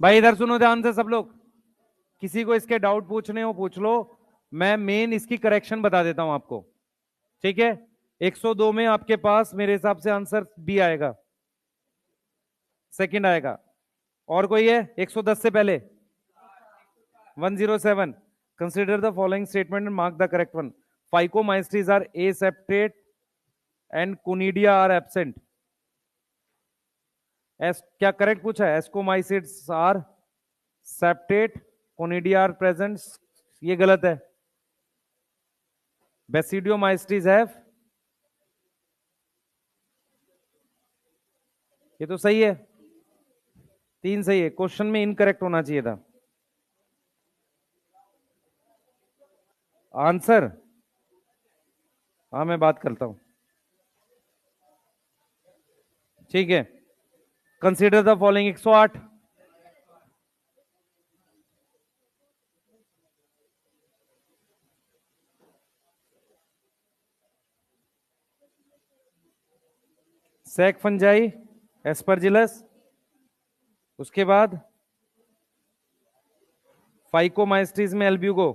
भाई इधर सुनो ध्यान से सब लोग, किसी को इसके डाउट पूछने हो पूछ लो। मैं मेन इसकी करेक्शन बता देता हूं आपको। ठीक है, 102 में आपके पास मेरे हिसाब से आंसर बी आएगा, सेकंड आएगा। और कोई है 110 से पहले? 107, consider the following statement and mark the correct one. Phycomycetes are aseptate and conidia are absent. एस क्या करेक्ट पूछा है? Ascomycetes are septate, conidia are present, ये गलत है। बेसिडियोमाइस्ट्रीज हैव, ये तो सही है, 3 सही है। क्वेश्चन में इनकरेक्ट होना चाहिए था आंसर। हाँ मैं बात करता हूं, ठीक है। Consider the following 108, sac fungi, aspergillus, उसके बाद फाइकोमाइस्ट्रीज में एल्ब्यूगो,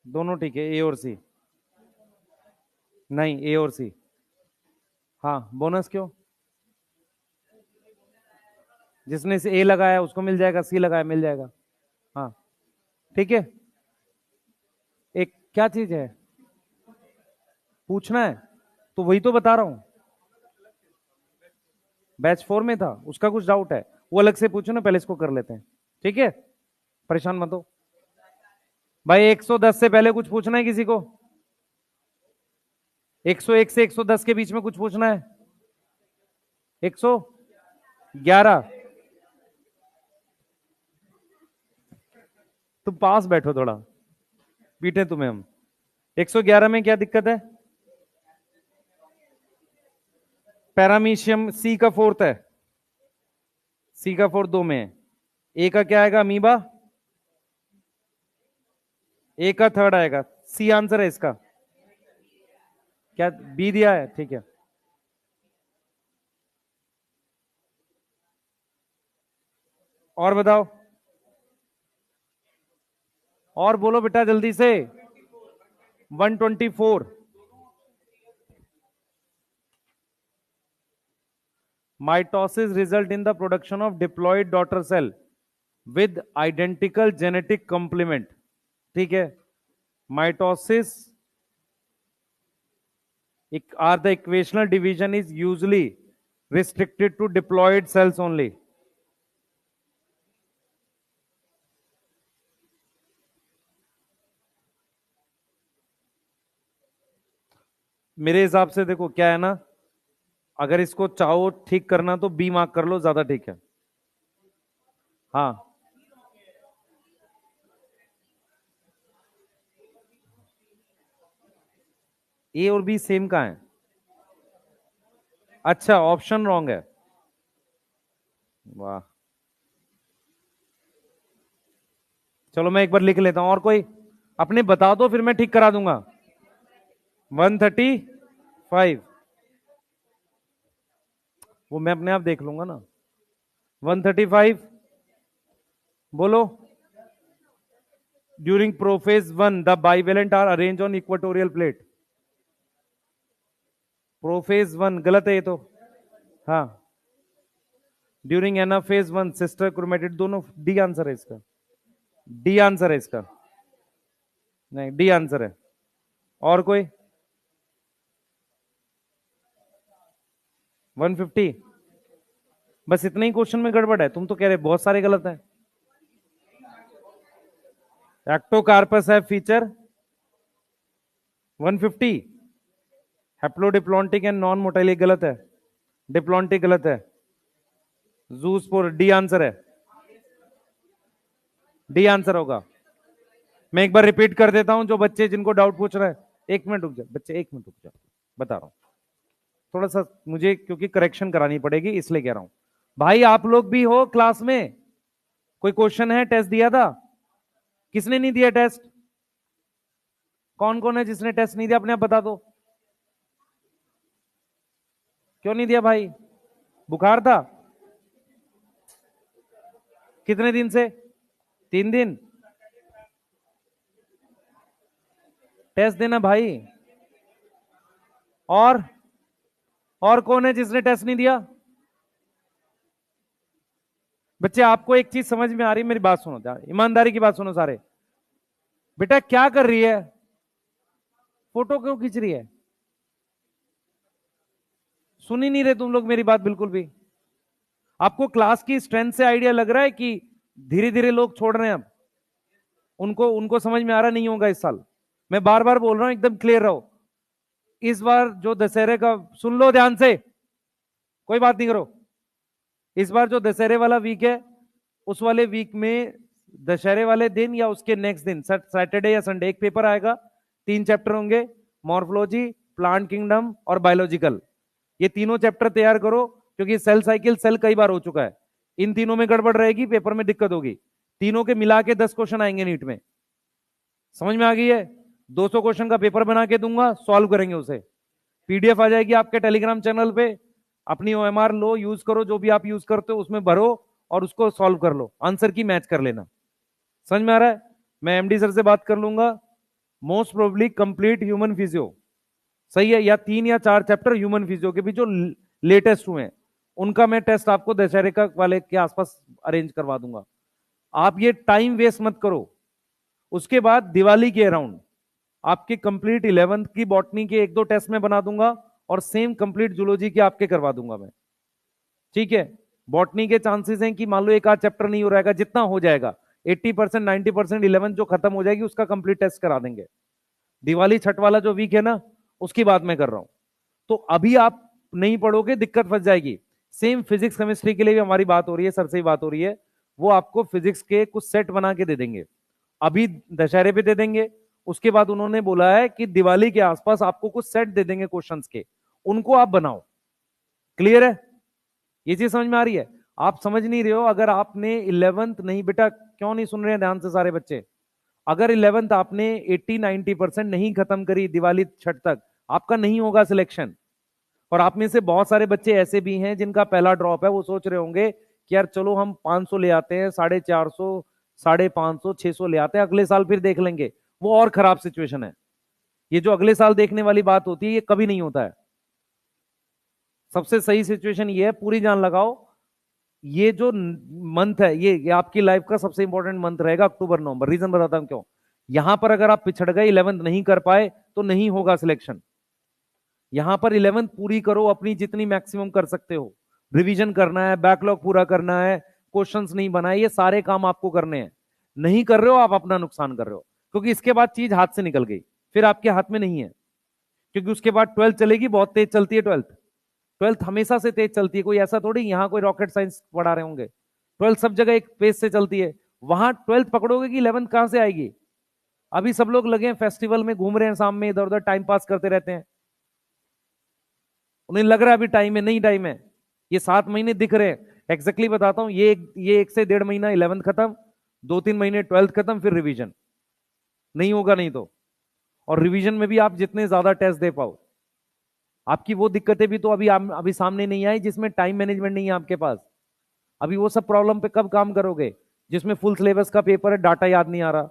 दोनों ठीक है, ए और सी। नहीं, ए और सी। हाँ बोनस क्यों? जिसने से ए लगाया उसको मिल जाएगा, सी लगाया मिल जाएगा। हाँ ठीक है। एक क्या चीज है पूछना है, तो वही तो बता रहा हूं। बैच 4 में था, उसका कुछ डाउट है वो अलग से पूछो ना, पहले इसको कर लेते हैं, ठीक है। परेशान मत हो भाई। 110 से पहले कुछ पूछना है किसी को? 101 से 110 के बीच में कुछ पूछना है? 111। तुम पास बैठो थोड़ा, पीटे तुम्हें हम। 111 में क्या दिक्कत है? पैरामीशियम सी का फोर्थ है, सी का फोर्थ 2 में है। ए का क्या आएगा? अमीबा। ए का थर्ड आएगा, सी आंसर है इसका। क्या बी दिया है? ठीक है। और बताओ, और बोलो बेटा जल्दी से। 124। Mitosis result in the production of diploid daughter cell with identical genetic complement. ठीक है, mitosis are the equational division is usually restricted to diploid cells only. मेरे हिसाब से देखो क्या है ना, अगर इसको चाहो ठीक करना तो बी मार्क कर लो, ज्यादा ठीक है। हाँ ए और बी सेम का है? अच्छा ऑप्शन रॉन्ग है, वाह। चलो मैं एक बार लिख लेता हूं, और कोई अपने बता दो फिर मैं ठीक करा दूंगा। 135, वो मैं अपने आप देख लूंगा ना। 135 बोलो। During prophase 1 the bivalent are arrange on equatorial plate. Prophase 1 गलत है ये तो। हाँ, ड्यूरिंग एनाफेज 1 सिस्टर क्रोमेटिड, दोनों डी आंसर है इसका। डी आंसर है इसका, नहीं डी आंसर है। और कोई? 150, बस इतना ही क्वेश्चन में गड़बड़ है? तुम तो कह रहे बहुत सारे गलत है। एक्टोकार्पस है फीचर 150। हेप्लोडिप्लॉन्टिक एंड नॉन मोटाइल गलत है, डिप्लॉन्टिक गलत है। जूस्पोर डी आंसर है, डी आंसर होगा। मैं एक बार रिपीट कर देता हूं, जो बच्चे जिनको डाउट पूछ रहे हैं, 1 मिनट रुक जाओ बच्चे, 1 मिनट रुक जाओ, बता रहा हूं। थोड़ा सा मुझे क्योंकि करेक्शन करानी पड़ेगी इसलिए कह रहा हूं। भाई आप लोग भी हो क्लास में? कोई क्वेश्चन है? टेस्ट दिया था? किसने नहीं दिया टेस्ट? कौन कौन है जिसने टेस्ट नहीं दिया? अपने आप बता दो। क्यों नहीं दिया भाई? बुखार था? कितने दिन से? 3 दिन। टेस्ट देना भाई। और कौन है जिसने टेस्ट नहीं दिया? बच्चे आपको एक चीज समझ में आ रही है? मेरी बात सुनो, ईमानदारी की बात सुनो सारे। बेटा क्या कर रही है? फोटो क्यों खींच रही है? सुन ही नहीं रहे तुम लोग मेरी बात बिल्कुल भी। आपको क्लास की स्ट्रेंथ से आइडिया लग रहा है कि धीरे धीरे लोग छोड़ रहे हैं अब? उनको उनको समझ में आ रहा नहीं होगा इस साल। मैं बार बार बोल रहा हूं, एकदम क्लियर रहो। इस बार जो दशहरे का, सुन लो ध्यान से, कोई बात नहीं करो। इस बार जो दशहरे वाला वीक है, उस वाले वीक में दशहरे वाले दिन या उसके नेक्स्ट दिन सैटरडे या संडे एक पेपर आएगा। 3 चैप्टर होंगे, मॉर्फोलॉजी, प्लांट किंगडम और बायोलॉजिकल। ये तीनों चैप्टर तैयार करो, क्योंकि सेल साइकिल सेल कई बार हो चुका है। इन तीनों में गड़बड़ रहेगी, पेपर में दिक्कत होगी। तीनों के मिला के 10 क्वेश्चन आएंगे नीट में। समझ में आ गई है? 200 क्वेश्चन का पेपर बना के दूंगा, सॉल्व करेंगे उसे। पीडीएफ आ जाएगी आपके टेलीग्राम चैनल पे। अपनी ओएमआर लो, यूज करो, जो भी आप यूज करते हो उसमें भरो और उसको सॉल्व कर लो, आंसर की मैच कर लेना। समझ में आ रहा है? मैं एमडी सर से बात कर लूंगा। Most probably complete human physio, सही है, या 3 या 4 चैप्टर ह्यूमन फिजियो के भी जो लेटेस्ट हुए हैं, उनका मैं टेस्ट आपको दशहरे का वाले के आसपास अरेंज करवा दूंगा। आप ये टाइम वेस्ट मत करो। उसके बाद दिवाली के अराउंड आपके कंप्लीट 11th की बॉटनी के 1-2 टेस्ट में बना दूंगा, और सेम कंप्लीट जूलॉजी के आपके करवा दूंगा मैं। ठीक है? बॉटनी के चांसेस हैं कि मान लो 1 आध चैप्टर नहीं हो रहेगा, जितना हो जाएगा 80% 90% 11th जो खत्म हो जाएगी उसका कंप्लीट टेस्ट करा देंगे। दिवाली छठ वाला जो वीक है ना, उसकी बात मैं कर रहा हूं। तो अभी आप नहीं पढ़ोगे, दिक्कत फंस जाएगी। सेम फिजिक्स केमिस्ट्री के लिए भी हमारी बात हो रही है, सर से ही बात हो रही है। वो आपको फिजिक्स के कुछ सेट बना के दे देंगे, अभी दशहरे पे दे देंगे। उसके बाद उन्होंने बोला है कि दिवाली के आसपास आपको कुछ सेट दे देंगे क्वेश्चंस के, उनको आप बनाओ। क्लियर है? ये चीज समझ में आ रही है? आप समझ नहीं रहे हो। अगर आपने 11th नहीं, बेटा क्यों नहीं सुन रहे हैं ध्यान से सारे बच्चे? अगर 11th आपने 80-90% नहीं खत्म करी दिवाली छठ तक, आपका नहीं होगा सिलेक्शन। और आप में से बहुत सारे बच्चे ऐसे भी हैं जिनका पहला ड्रॉप है। वो सोच रहे होंगे कि यार चलो हम 500 ले आते हैं, 450, 550, 600 ले आते हैं, अगले साल फिर देख लेंगे। वो और खराब सिचुएशन है। ये जो अगले साल देखने वाली बात होती है, ये कभी नहीं होता है। सबसे सही सिचुएशन ये है, पूरी जान लगाओ। ये जो मंथ है, ये आपकी लाइफ का सबसे इंपॉर्टेंट मंथ रहेगा, अक्टूबर नवंबर। रीजन बताता हूं क्यों। यहां पर अगर आप पिछड़ गए, 11th नहीं कर पाए, तो नहीं होगा सिलेक्शन। यहां पर 11th पूरी करो, अपनी जितनी मैक्सिमम कर सकते हो। रिवीजन करना है, बैकलॉग पूरा करना है, क्वेश्चंस नहीं बनाए, ये सारे काम आपको करने हैं। नहीं कर रहे हो, आप अपना नुकसान कर रहे हो, क्योंकि इसके बाद चीज हाथ से निकल गई, फिर आपके हाथ में नहीं है। क्योंकि उसके बाद 12th चलेगी, बहुत तेज चलती है 12th। 12th हमेशा से तेज चलती है, कोई ऐसा थोड़ी यहां कोई रॉकेट साइंस पढ़ा रहे होंगे। 12th सब जगह एक पेज से चलती है। वहां 12th पकड़ोगे कि 11th कहां से आएगी? अभी सब लोग लगे हैं फेस्टिवल में, घूम रहे हैं शाम में, इधर उधर टाइम पास करते रहते हैं। उन्हें लग रहा है अभी टाइम है, नहीं टाइम है। ये 7 महीने दिख रहे हैं। एग्जैक्टली बताता हूं, ये 1 से 1.5 महीना 11th खत्म, 2-3 महीने 12th खत्म, फिर रिवीजन। नहीं होगा नहीं तो। और रिवीजन में भी आप जितने ज्यादा टेस्ट दे पाओ। आपकी वो दिक्कतें भी तो अभी सामने नहीं आई, जिसमें टाइम मैनेजमेंट नहीं है आपके पास। अभी वो सब प्रॉब्लम पे कब काम करोगे? जिसमें फुल सिलेबस का पेपर है, डाटा याद नहीं आ रहा,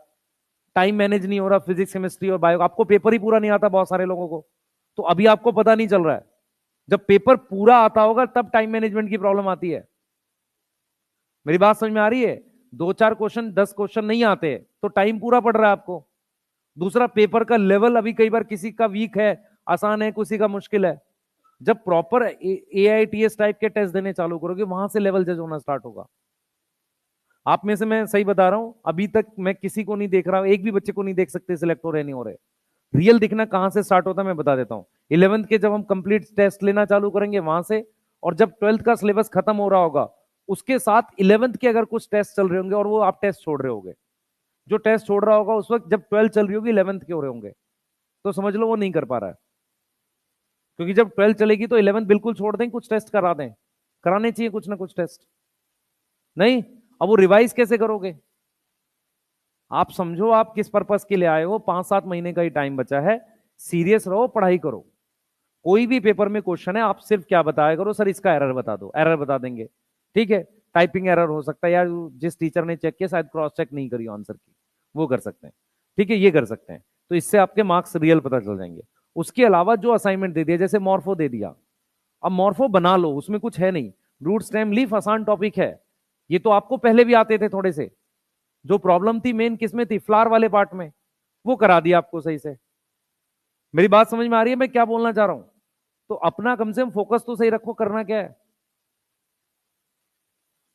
टाइम मैनेज नहीं हो रहा, फिजिक्स केमिस्ट्री और बायो, आपको पेपर ही पूरा नहीं आता बहुत सारे लोगों को। तो अभी आपको पता नहीं चल रहा है। जब पेपर पूरा आता होगा तब टाइम मैनेजमेंट की प्रॉब्लम आती है। मेरी बात समझ में आ रही है? 2-4 क्वेश्चन 10 क्वेश्चन नहीं आते तो टाइम पूरा पड़ रहा है आपको। दूसरा, पेपर का लेवल अभी कई बार किसी का वीक है, आसान है, किसी का मुश्किल है। जब प्रॉपर AITS टाइप के टेस्ट देने चालू करोगे, वहां से लेवल जज होना स्टार्ट होगा। आप में से मैं सही बता रहा हूं, अभी तक मैं किसी को नहीं देख रहा, एक भी बच्चे को नहीं देख सकते सिलेक्ट हो रहे नहीं हो रहे। रियल दिखना कहां से स्टार्ट होता है मैं बता देता हूं। 11th के जब हम कंप्लीट टेस्ट लेना चालू करेंगे वहां से, और जब 12th का सिलेबस खत्म हो रहा होगा, उसके साथ 11th के अगर कुछ टेस्ट चल रहे होंगे और वो आप टेस्ट छोड़ रहे होंगे, जो टेस्ट छोड़ रहा होगा उस वक्त जब 12th चल रही होगी, 11th के हो रहे होंगे, तो समझ लो वो नहीं कर पा रहा है। क्योंकि जब 12th चलेगी तो 11th बिल्कुल छोड़ दें, कुछ टेस्ट करा दें, कराने चाहिए कुछ ना कुछ टेस्ट। नहीं, अब वो रिवाइज कैसे करोगे? आप समझो आप किस पर्पस के लिए आए हो। 5-7 महीने का ही टाइम बचा है, सीरियस रहो, पढ़ाई करो। कोई भी पेपर में क्वेश्चन है, आप सिर्फ क्या बताया करो, सर इसका एरर बता दो, एरर बता देंगे। ठीक है? टाइपिंग एरर हो सकता है, या जिस टीचर ने चेक किया शायद क्रॉस चेक नहीं करी आंसर की, वो कर सकते हैं। ठीक है, ये कर सकते हैं, तो इससे आपके मार्क्स रियल पता चल जाएंगे। उसके अलावा जो असाइनमेंट दे दिया, जैसे मॉर्फो दे दिया, अब मॉर्फो बना लो, उसमें कुछ है नहीं, रूट स्टेम लीफ आसान टॉपिक है, ये तो आपको पहले भी आते थे थोड़े से। जो प्रॉब्लम थी मेन किसमें थी, फ्लावर वाले पार्ट में, वो करा दिया आपको सही से। मेरी बात समझ में आ रही है मैं क्या बोलना चाह रहा हूं? तो अपना कम से कम फोकस तो सही रखो, करना क्या है।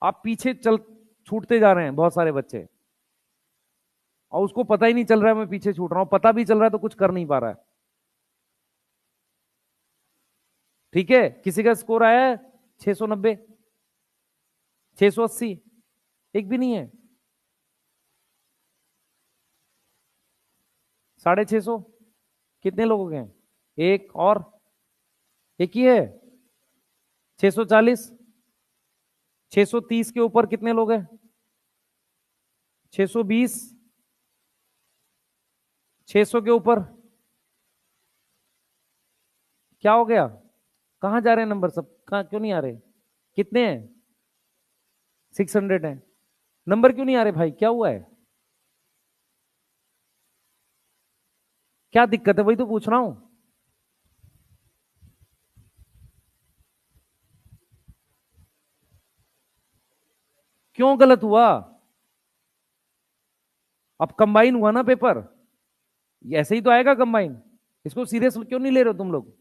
आप पीछे चल छूटते जा रहे हैं बहुत सारे बच्चे, और उसको पता ही नहीं चल रहा है मैं पीछे छूट रहा हूं, पता भी चल रहा है तो कुछ कर नहीं पा रहा है। ठीक है, किसी का स्कोर आया है 690, 680, एक भी नहीं है, 650, कितने लोग हो गए हैं, एक और, एक ही है, 640, 630 के ऊपर कितने लोग हैं, 620, 600 के ऊपर, क्या हो गया, कहां जा रहे हैं नंबर सब, कहां क्यों नहीं आ रहे, कितने हैं, 600 है, नंबर क्यों नहीं आ रहे भाई, क्या हुआ है, क्या दिक्कत है, वही तो पूछ रहा हूं। क्यों गलत हुआ, अब कंबाइन हुआ ना पेपर, ये ऐसे ही तो आएगा कंबाइन, इसको सीरियस क्यों नहीं ले रहे हो तुम लोग,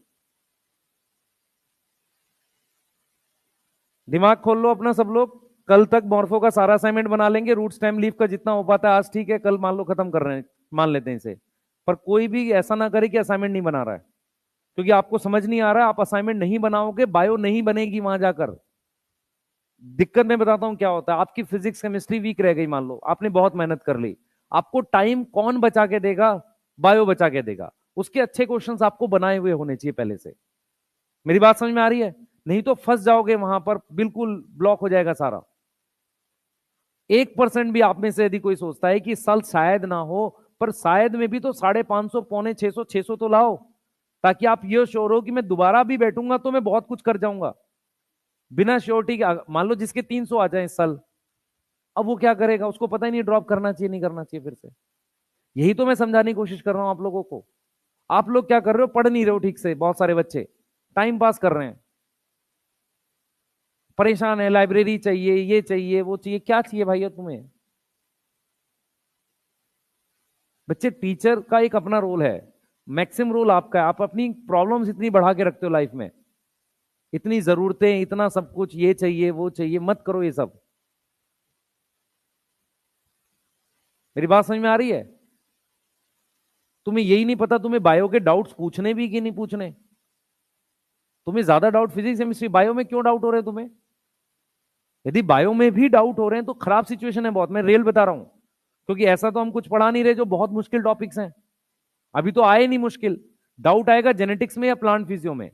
दिमाग खोल लो अपना सब लोग। कल तक मॉर्फो का सारा असाइनमेंट बना लेंगे, रूट स्टेम लीफ का जितना हो पाता है आज, ठीक है, कल मान लो खत्म कर रहे हैं, मान लेते हैं इसे, पर कोई भी ऐसा ना करे कि असाइनमेंट नहीं बना रहा है, क्योंकि आपको समझ नहीं आ रहा है, आप असाइनमेंट नहीं बनाओगे, बायो नहीं बनेगी वहां जाकर। दिक्कत मैं बताता हूं क्या होता है, आपकी फिजिक्स केमिस्ट्री वीक रह गई, मान लो आपने बहुत मेहनत कर ली, आपको टाइम कौन बचा के देगा, बायो बचा के देगा, उसके अच्छे क्वेश्चंस आपको बनाए हुए होने चाहिए पहले से। मेरी बात समझ में आ रही है, नहीं तो फंस जाओगे वहां पर, बिल्कुल ब्लॉक हो जाएगा सारा। 1% भी आप में से यदि कोई सोचता है कि साल शायद ना हो, पर शायद में भी तो 550, पौने 600, 600 तो लाओ, ताकि आप ये श्योर हो कि मैं दोबारा भी बैठूंगा तो मैं बहुत कुछ कर जाऊंगा। बिना श्योरिटी के मान लो जिसके 300 आ जाए इस साल, अब वो क्या करेगा, उसको पता ही नहीं ड्रॉप करना चाहिए नहीं करना चाहिए फिर से। यही तो मैं समझाने की कोशिश कर रहा हूं आप लोगों को। आप लोग क्या कर रहे हो, पढ़ नहीं रहे हो ठीक से, बहुत सारे बच्चे टाइम पास कर रहे हैं, परेशान है, लाइब्रेरी चाहिए, ये चाहिए, वो चाहिए, क्या चाहिए भाई तुम्हें। बच्चे टीचर का एक अपना रोल है, मैक्सिमम रोल आपका है, आप अपनी प्रॉब्लम्स इतनी बढ़ा के रखते हो लाइफ में, इतनी जरूरतें, इतना सब कुछ, ये चाहिए वो चाहिए, मत करो ये सब। मेरी बात समझ में आ रही है? तुम्हें यही नहीं पता तुम्हें बायो के डाउट्स पूछने भी कि नहीं पूछने, तुम्हें ज्यादा डाउट फिजिक्स केमिस्ट्री, बायो में क्यों डाउट हो रहे हैं तुम्हें? यदि बायो में भी डाउट हो रहे हैं तो खराब सिचुएशन है बहुत, मैं रियल बता रहा हूं, क्योंकि ऐसा तो हम कुछ पढ़ा नहीं रहे जो बहुत मुश्किल टॉपिक्स हैं, अभी तो आए नहीं मुश्किल, डाउट आएगा जेनेटिक्स में या प्लांट फिजियो में,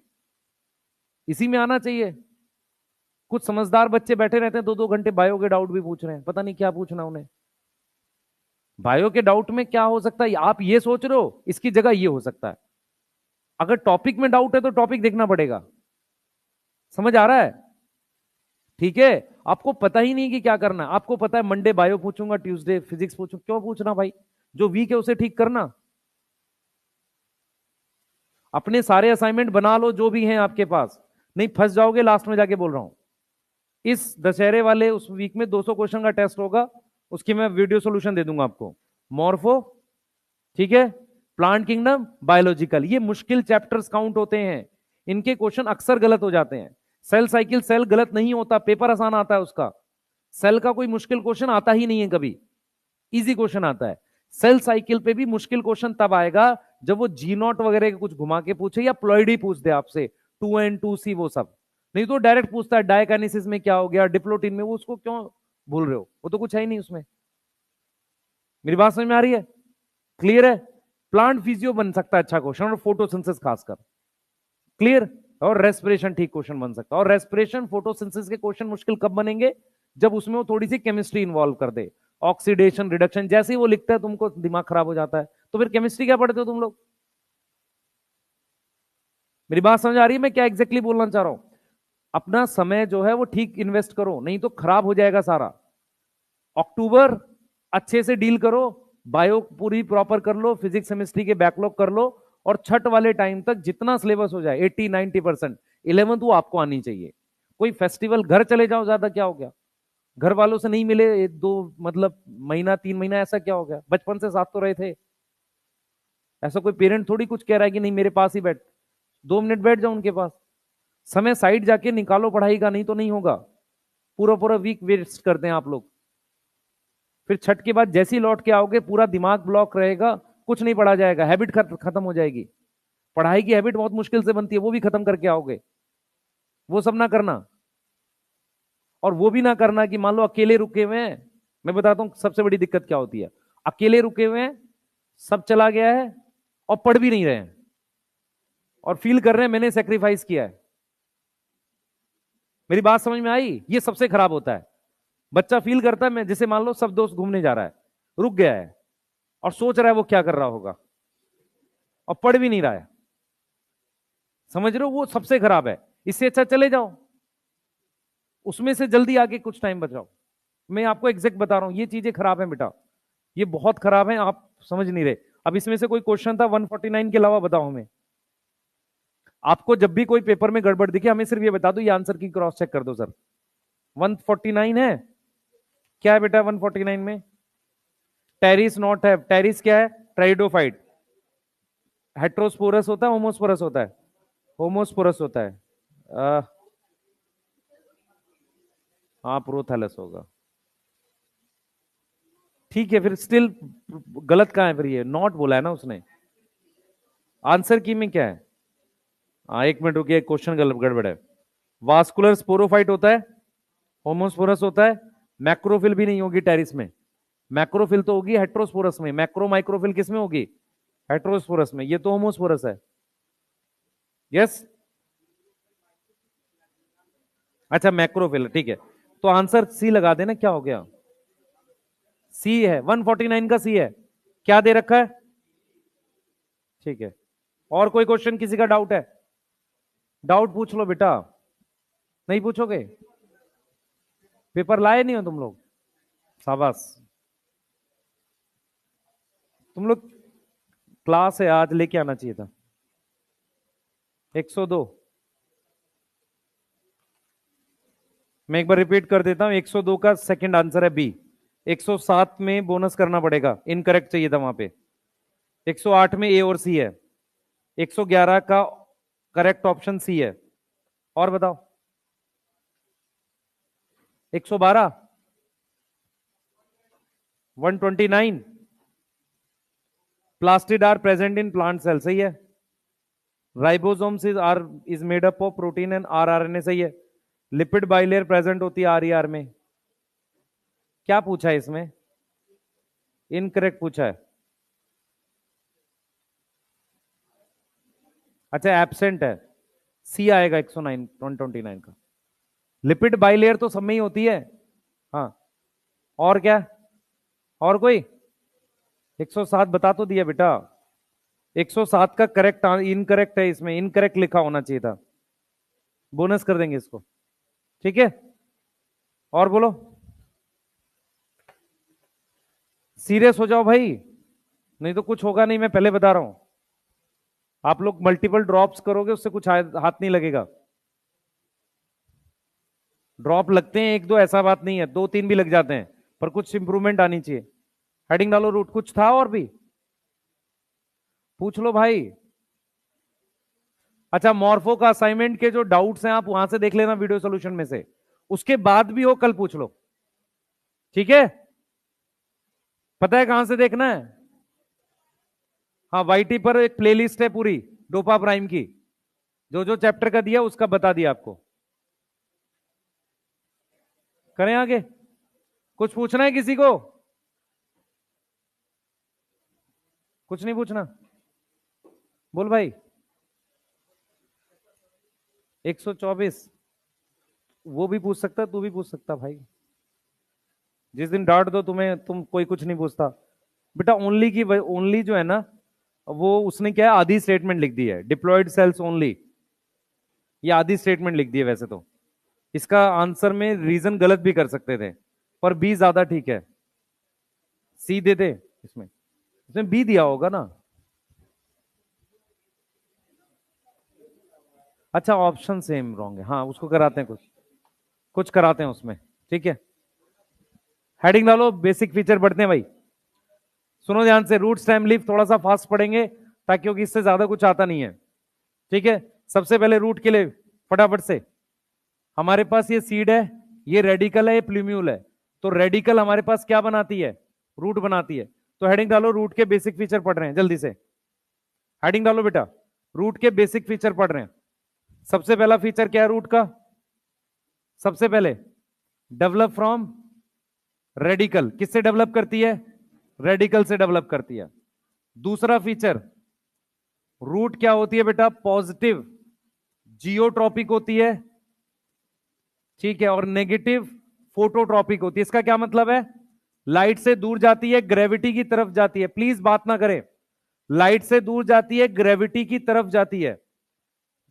इसी में आना चाहिए। कुछ समझदार बच्चे बैठे रहते हैं 2-2 घंटे बायो के डाउट भी पूछ रहे हैं, पता नहीं क्या पूछना उन्हें। बायो के डाउट में क्या हो सकता है, आप ये सोच रहे हो, इसकी जगह ये हो सकता है। अगर टॉपिक में डाउट है तो टॉपिक देखना पड़ेगा, समझ आ रहा है? ठीक है, आपको पता ही नहीं कि क्या करना है, आपको पता है मंडे बायो पूछूंगा, ट्यूसडे फिजिक्स पूछूंगा, क्यों पूछना भाई, जो वीक है उसे ठीक करना। अपने सारे असाइनमेंट बना लो जो भी हैं आपके पास, नहीं फंस जाओगे लास्ट में जाके, बोल रहा हूं। इस दशहरे वाले उस वीक में 200 क्वेश्चन का टेस्ट होगा, उसकी मैं वीडियो सोल्यूशन दे दूंगा आपको। मॉर्फो, ठीक है, प्लांट किंगडम, बायोलॉजिकल, ये मुश्किल चैप्टर्स काउंट होते हैं, इनके क्वेश्चन अक्सर गलत हो जाते हैं। सेल साइकिल, सेल गलत नहीं होता, पेपर आसान आता है उसका, सेल का कोई मुश्किल क्वेश्चन आता ही नहीं है कभी, इजी क्वेश्चन आता है। सेल साइकिल पे भी मुश्किल क्वेश्चन तब आएगा जब वो जी नॉट वगैरह के कुछ घुमा के पूछे, या प्लॉइडी पूछ दे आपसे, 2N2C वो सब, नहीं तो डायरेक्ट पूछता है डायकाइनेसिस में क्या हो गया, डिप्लोटिन में, वो उसको क्यों भूल रहे हो, वो तो कुछ है ही नहीं उसमें। मेरी बात समझ में आ रही है, क्लियर है? प्लांट फिजियो बन सकता है अच्छा क्वेश्चन, और फोटोसिंथेसिस खासकर, क्लियर। और रेस्पिरेशन ठीक क्वेश्चन बन सकता है, और रेस्पिरेशन फोटोसिंथेसिस के क्वेश्चन मुश्किल कब बनेंगे, जब उसमें वो थोड़ी सी केमिस्ट्री इंवॉल्व कर दे, ऑक्सीडेशन रिडक्शन, जैसे ही वो लिखता है तुमको दिमाग खराब हो जाता है, तो फिर केमिस्ट्री क्या पढ़ते हो तुम लोग। मेरी बात समझ आ रही है मैं क्या एग्जैक्टली बोलना चाह रहा हूं? अपना समय जो है वो ठीक इन्वेस्ट करो, नहीं तो खराब हो जाएगा सारा। अक्टूबर अच्छे से डील करो, बायो पूरी प्रॉपर कर लो, फिजिक्स केमिस्ट्री के बैकलॉग कर लो, और छठ वाले टाइम तक जितना सिलेबस हो जाए 80-90%, 11th वो आपको आनी चाहिए। कोई फेस्टिवल घर चले जाओ, ज्यादा क्या हो गया, घर वालों से नहीं मिले एक दो मतलब महीना 3 महीना, ऐसा क्या हो गया, बचपन से साथ तो रहे थे। ऐसा कोई पेरेंट थोड़ी कुछ कह रहा है कि नहीं मेरे पास ही बैठ, 2 मिनट बैठ जाओ उनके पास। समय साइड जाके निकालो पढ़ाई का, नहीं तो नहीं होगा। पूरा पूरा वीक वेस्ट करते हैं आप लोग। फिर छठ के बाद जैसे ही लौट के आओगे पूरा दिमाग ब्लॉक रहेगा, कुछ नहीं पढ़ा जाएगा, हैबिट खत्म हो जाएगी। पढ़ाई की हैबिट बहुत मुश्किल से बनती है, वो भी खत्म करके आओगे। वो सब ना करना। और वो भी ना करना कि मान लो अकेले रुके हुए हैं। मैं बताता हूं सबसे बड़ी दिक्कत क्या होती है। अकेले रुके हुए हैं, सब चला गया है, और पढ़ भी नहीं रहे हैं, और फील कर रहे हैं मैंने सेक्रीफाइस किया है। मेरी बात समझ में आई? ये सबसे खराब होता है। बच्चा फील करता है, मैं जैसे मान लो सब दोस्त घूमने जा रहा है, रुक गया है और सोच रहा है वो क्या कर रहा होगा, और पढ़ भी नहीं रहा है। समझ रहे हो? वो सबसे खराब है। इससे अच्छा चले जाओ, उसमें से जल्दी आके कुछ टाइम बचाओ। मैं आपको एग्जैक्ट बता रहा हूं, ये चीजें खराब है बेटा, ये बहुत खराब है, आप समझ नहीं रहे। अब इसमें से कोई क्वेश्चन था 149 के अलावा, बताओ हमें। आपको जब भी कोई पेपर में गड़बड़ दिखे, हमें सिर्फ ये बता दो, ये आंसर की क्रॉस चेक कर दो सर। 149 है, क्या है बेटा 149 में? टेरिस नॉट है। टेरिस क्या है? ट्राइडोफाइट। हेट्रोस्पोरस होता है, होमोस्पोरस होता है? होमोस्पोरस होता है। हाँ, प्रोथैलस होगा। ठीक है, फिर स्टिल गलत कहां है फिर? ये नॉट बोला है ना उसने। आंसर की में क्या है? हाँ, 1 मिनट रुकिए, क्वेश्चन गड़बड़ है। वास्कुलर स्पोरोफाइट होता है, होमोस्पोरस होता है। मैक्रोफिल भी नहीं होगी टेरिस में। मैक्रोफिल तो होगी हेट्रोस्पोरस में, मैक्रो माइक्रोफिल किस में होगी? हेट्रोस्पोरस में। ये तो होमोस्पोरस है। यस, अच्छा मैक्रोफिल, ठीक है। तो आंसर सी लगा देना, क्या हो गया? सी है, 149 का सी है। क्या दे रखा है? ठीक है। और कोई क्वेश्चन किसी का डाउट है? डाउट पूछ लो बेटा। नहीं पूछोगे? पेपर लाए नहीं हो तुम लोग? शाबाश। तुम लोग क्लास है आज, लेके आना चाहिए था। 102। मैं एक बार रिपीट कर देता हूं, 102 का सेकंड आंसर है बी। 107 में बोनस करना पड़ेगा, इनकरेक्ट चाहिए था वहां पे। 108 में ए और सी है। 111 का करेक्ट ऑप्शन सी है। और बताओ। 112, 129, plastid are present in plant cell, सही है। Ribosomes is made up of protein and rRNA, सही है। लिपिड बाइलेयर प्रेजेंट होती है आरईआर में। क्या पूछा है इसमें? इनकरेक्ट पूछा है। अच्छा, एब्सेंट है, सी आएगा 109 129 का। लिपिड बाइलेयर तो सब में ही होती है। हाँ, और क्या? और कोई? 107 बता तो दिया बेटा। 107 का करेक्ट इनकरेक्ट है, इसमें इनकरेक्ट लिखा होना चाहिए था। बोनस कर देंगे इसको, ठीक है। और बोलो, सीरियस हो जाओ भाई, नहीं तो कुछ होगा नहीं, मैं पहले बता रहा हूं। आप लोग मल्टीपल ड्रॉप्स करोगे, उससे कुछ हाथ नहीं लगेगा। ड्रॉप लगते हैं एक दो, ऐसा बात नहीं है, 2-3 भी लग जाते हैं, पर कुछ इंप्रूवमेंट आनी चाहिए। हेडिंग डालो रूट। कुछ था और भी? पूछ लो भाई। अच्छा, मॉर्फो का असाइनमेंट के जो डाउट्स हैं आप वहां से देख लेना वीडियो सोल्यूशन में से, उसके बाद भी हो कल पूछ लो, ठीक है। पता है कहां से देखना है? हाँ, वाईटी पर एक प्लेलिस्ट है पूरी डोपा प्राइम की, जो जो चैप्टर का दिया उसका बता दिया आपको। करें आगे? कुछ पूछना है किसी को? कुछ नहीं पूछना? बोल भाई। 124 वो भी पूछ सकता, तू भी पूछ सकता भाई। जिस दिन डांट दो तुम्हें, तुम कोई कुछ नहीं पूछता बेटा। ओनली की ओनली जो है ना, वो उसने क्या है, आधी स्टेटमेंट लिख दी है, डिप्लॉयड सेल्स ओनली। ये आधी स्टेटमेंट लिख दी है वैसे तो। इसका आंसर में रीजन गलत भी कर सकते थे, पर बी ज्यादा ठीक है। सी दे दे इसमें, इसमें बी दिया होगा ना। अच्छा, ऑप्शन सेम रॉन्ग है, हाँ उसको कराते हैं, कुछ कुछ कराते हैं उसमें, ठीक है। हेडिंग डालो, बेसिक फीचर पढ़ते हैं भाई। सुनो ध्यान से, रूट स्टेम लीफ थोड़ा सा फास्ट पढ़ेंगे ताकि, क्योंकि इससे ज्यादा कुछ आता नहीं है, ठीक है। सबसे पहले रूट के लिए फटाफट से, हमारे पास ये सीड है, ये रेडिकल है, ये प्लूम्यूल है। तो रेडिकल हमारे पास क्या बनाती है, रूट बनाती है। तो हेडिंग डालो, रूट के बेसिक फीचर पढ़ रहे हैं, जल्दी से हेडिंग डालो बेटा, रूट के बेसिक फीचर पढ़ रहे हैं। सबसे पहला फीचर क्या है रूट का, सबसे पहले डेवलप फ्रॉम रेडिकल, किससे डेवलप करती है, रेडिकल से डेवलप करती है। दूसरा फीचर, रूट क्या होती है बेटा, पॉजिटिव जियोट्रॉपिक होती है, ठीक है, और नेगेटिव फोटोट्रॉपिक होती है। इसका क्या मतलब है, लाइट से दूर जाती है, ग्रेविटी की तरफ जाती है। प्लीज बात ना करें, लाइट से दूर जाती है, ग्रेविटी की तरफ जाती है।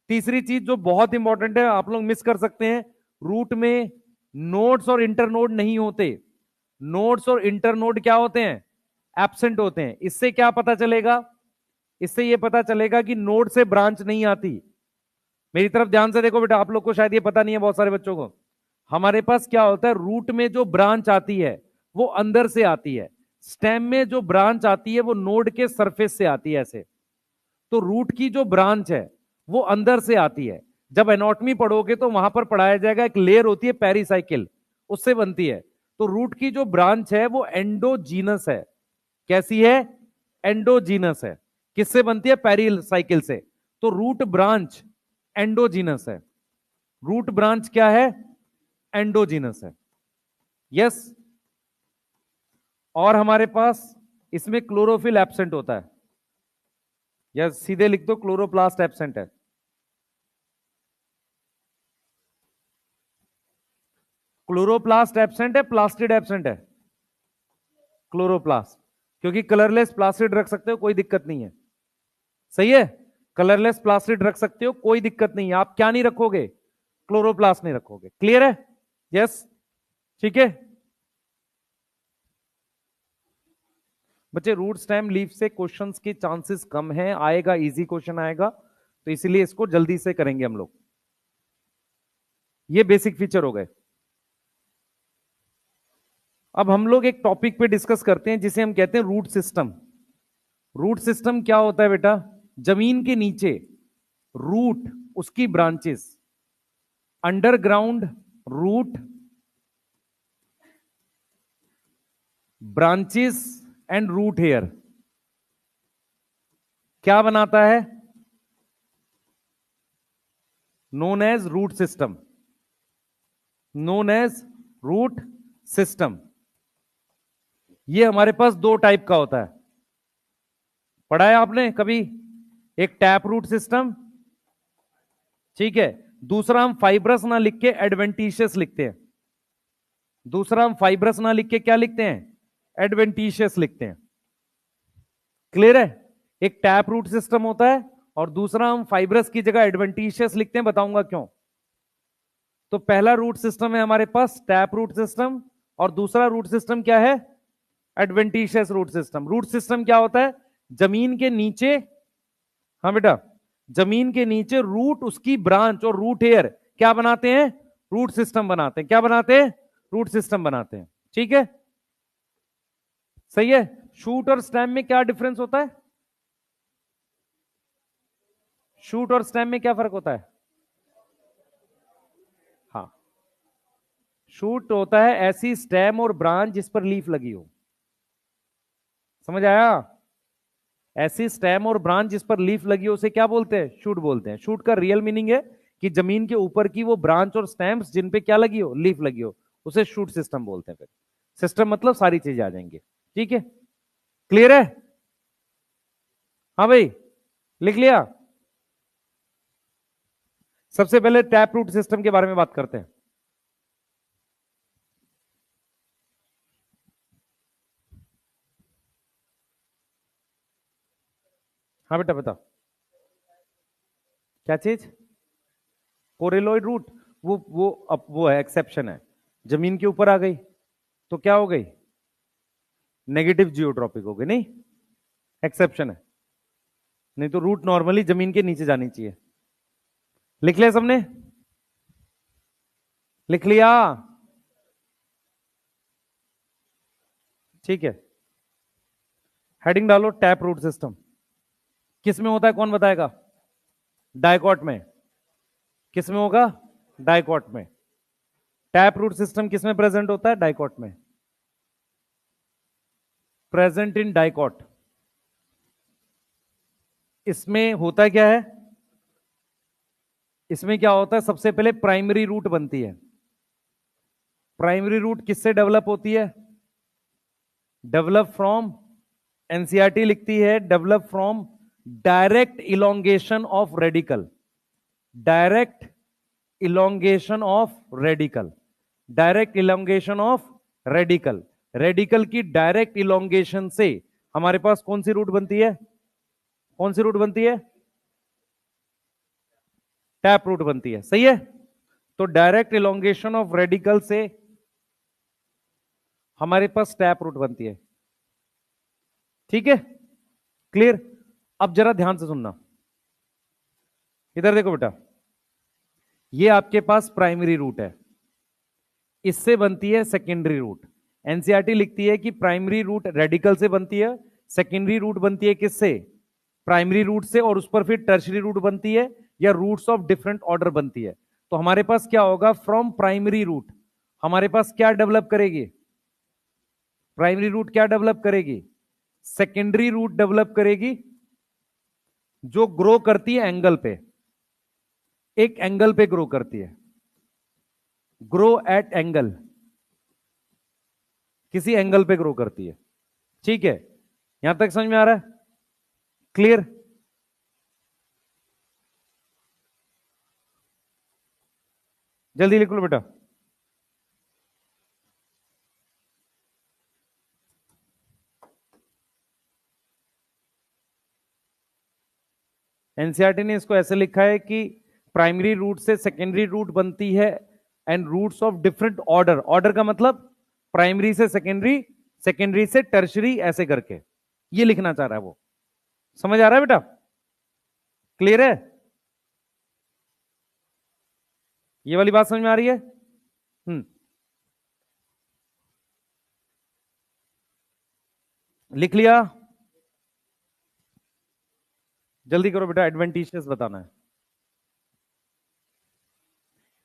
तीसरी चीज जो बहुत इंपॉर्टेंट है, आप लोग मिस कर सकते हैं, रूट में नोड्स और इंटरनोड नहीं होते। नोड्स और इंटरनोड क्या होते हैं, एब्सेंट होते हैं। इससे क्या पता चलेगा, इससे यह पता चलेगा कि नोड से ब्रांच नहीं आती। मेरी तरफ ध्यान से देखो बेटा, आप लोग को शायद ये पता नहीं है, बहुत सारे बच्चों को। हमारे पास क्या होता है, रूट में जो ब्रांच आती है वो अंदर से आती है, स्टेम में जो ब्रांच आती है वो नोड के सरफेस से आती है, ऐसे। तो रूट की जो ब्रांच है वो अंदर से आती है। जब एनाटॉमी पढ़ोगे तो वहां पर पढ़ाया जाएगा, एक लेयर होती है पेरिसाइकिल, उससे बनती है। तो रूट की जो ब्रांच है वो एंडोजीनस है। कैसी है, एंडोजीनस है। किससे बनती है, पेरिसाइकिल से। तो रूट ब्रांच एंडोजीनस है, रूट ब्रांच क्या है, एंडोजीनस है, यस। और हमारे पास इसमें क्लोरोफिल एब्सेंट होता है, यस, सीधे लिख दो, क्लोरोप्लास्ट एब्सेंट है। क्लोरोप्लास्ट एब्सेंट है, प्लास्टिड एब्सेंट है, क्लोरोप्लास्ट। क्योंकि कलरलेस प्लास्टिड रख सकते हो, कोई दिक्कत नहीं है, सही है। कलरलेस प्लास्टिड रख सकते हो, कोई दिक्कत नहीं है। आप क्या नहीं रखोगे, क्लोरोप्लास्ट नहीं रखोगे, क्लियर है, यस, ठीक है। बच्चे रूट स्टेम लीफ से क्वेश्चंस के चांसेस कम हैं, आएगा इजी क्वेश्चन आएगा, तो इसीलिए इसको जल्दी से करेंगे हम लोग। ये बेसिक फीचर हो गए। अब हम लोग एक टॉपिक पे डिस्कस करते हैं जिसे हम कहते हैं रूट सिस्टम। रूट सिस्टम क्या होता है बेटा, जमीन के नीचे रूट, उसकी branches, underground root, branches and root hair क्या बनाता है, known as root system, known as root system. ये हमारे पास दो टाइप का होता है, पढ़ा है आपने कभी, एक टैप रूट सिस्टम, ठीक है। दूसरा हम फाइब्रस ना लिख के एडवेंटिशियस लिखते हैं, दूसरा हम फाइब्रस ना लिख के क्या लिखते हैं, एडवेंटिशियस लिखते हैं, क्लियर है। एक टैप रूट सिस्टम होता है और दूसरा हम फाइब्रस की जगह एडवेंटिशियस लिखते हैं, बताऊंगा क्यों। तो पहला रूट सिस्टम है हमारे पास टैप रूट सिस्टम, और दूसरा रूट सिस्टम क्या है, adventitious root system. Root system क्या होता है, जमीन के नीचे, हाँ बेटा, जमीन के नीचे रूट, उसकी ब्रांच और रूट हेयर क्या बनाते हैं, रूट सिस्टम बनाते हैं। क्या बनाते हैं, रूट सिस्टम बनाते हैं, ठीक है, सही है। शूट और स्टेम में क्या डिफरेंस होता है, शूट और स्टेम में क्या फर्क होता है, हाँ, शूट होता है ऐसी स्टेम और ब्रांच जिस पर लीफ लगी हो, समझ आया। ऐसी स्टेम और ब्रांच जिस पर लीफ लगी हो उसे क्या बोलते हैं, शूट बोलते हैं। शूट का रियल मीनिंग है कि जमीन के ऊपर की वो ब्रांच और स्टेम्स जिन पे क्या लगी हो, लीफ लगी हो, उसे शूट सिस्टम बोलते हैं। फिर सिस्टम मतलब सारी चीजें आ जाएंगी, ठीक है, क्लियर है, हाँ भाई, लिख लिया। सबसे पहले टैप रूट सिस्टम के बारे में बात करते हैं। हाँ बेटा बता, क्या चीज, कोरेलोइड रूट। वो है, एक्सेप्शन है। जमीन के ऊपर आ गई तो क्या हो गई? नेगेटिव जियोट्रॉपिक हो गई, नहीं, एक्सेप्शन है। नहीं तो रूट नॉर्मली जमीन के नीचे जानी चाहिए। लिख लिया सबने? लिख लिया? ठीक है, हेडिंग डालो टैप रूट सिस्टम। किस में होता है कौन बताएगा? डाइकॉट में। किस में होगा? डाइकॉट में। टैप रूट सिस्टम किस में प्रेजेंट होता है? डाइकॉट में। Present in dicot. इसमें होता क्या है? इसमें क्या होता है? सबसे पहले प्राइमरी रूट बनती है। प्राइमरी रूट किससे डेवलप होती है? डेवलप फ्रॉम, एनसीईआरटी लिखती है, develop from direct elongation of radical. Direct elongation of radical. Direct elongation of radical. Radical की डायरेक्ट इलोंगेशन से हमारे पास कौन सी रूट बनती है? कौन सी रूट बनती है? टैप रूट बनती है, सही है। तो डायरेक्ट इलोंगेशन ऑफ रेडिकल से हमारे पास टैप रूट बनती है। ठीक है, क्लियर? अब जरा ध्यान से सुनना, इधर देखो बेटा, ये आपके पास प्राइमरी रूट है, इससे बनती है सेकेंडरी रूट। एनसीईआरटी लिखती है कि प्राइमरी रूट रेडिकल से बनती है, सेकेंडरी रूट बनती है किससे? प्राइमरी रूट से, और उस पर फिर टर्शरी रूट बनती है या रूट्स ऑफ डिफरेंट ऑर्डर बनती है। तो हमारे पास क्या होगा? फ्रॉम प्राइमरी रूट हमारे पास क्या डेवलप करेगी? प्राइमरी रूट क्या डेवलप करेगी? सेकेंडरी रूट डेवलप करेगी, जो ग्रो करती है एंगल पे। एक एंगल पे ग्रो करती है, ग्रो एट एंगल, किसी एंगल पे ग्रो करती है। ठीक है, यहां तक समझ में आ रहा है? क्लियर? जल्दी लिख लो बेटा। एनसीईआरटी ने इसको ऐसे लिखा है कि प्राइमरी रूट से सेकेंडरी रूट बनती है and roots of different order. Order का मतलब प्राइमरी से सेकेंडरी, सेकेंडरी से टर्शरी, ऐसे करके ये लिखना चाह रहा है वो। समझ आ रहा है बेटा? क्लियर है? ये वाली बात समझ में आ रही है? लिख लिया? जल्दी करो बेटा, एडवेंटिशियस बताना है।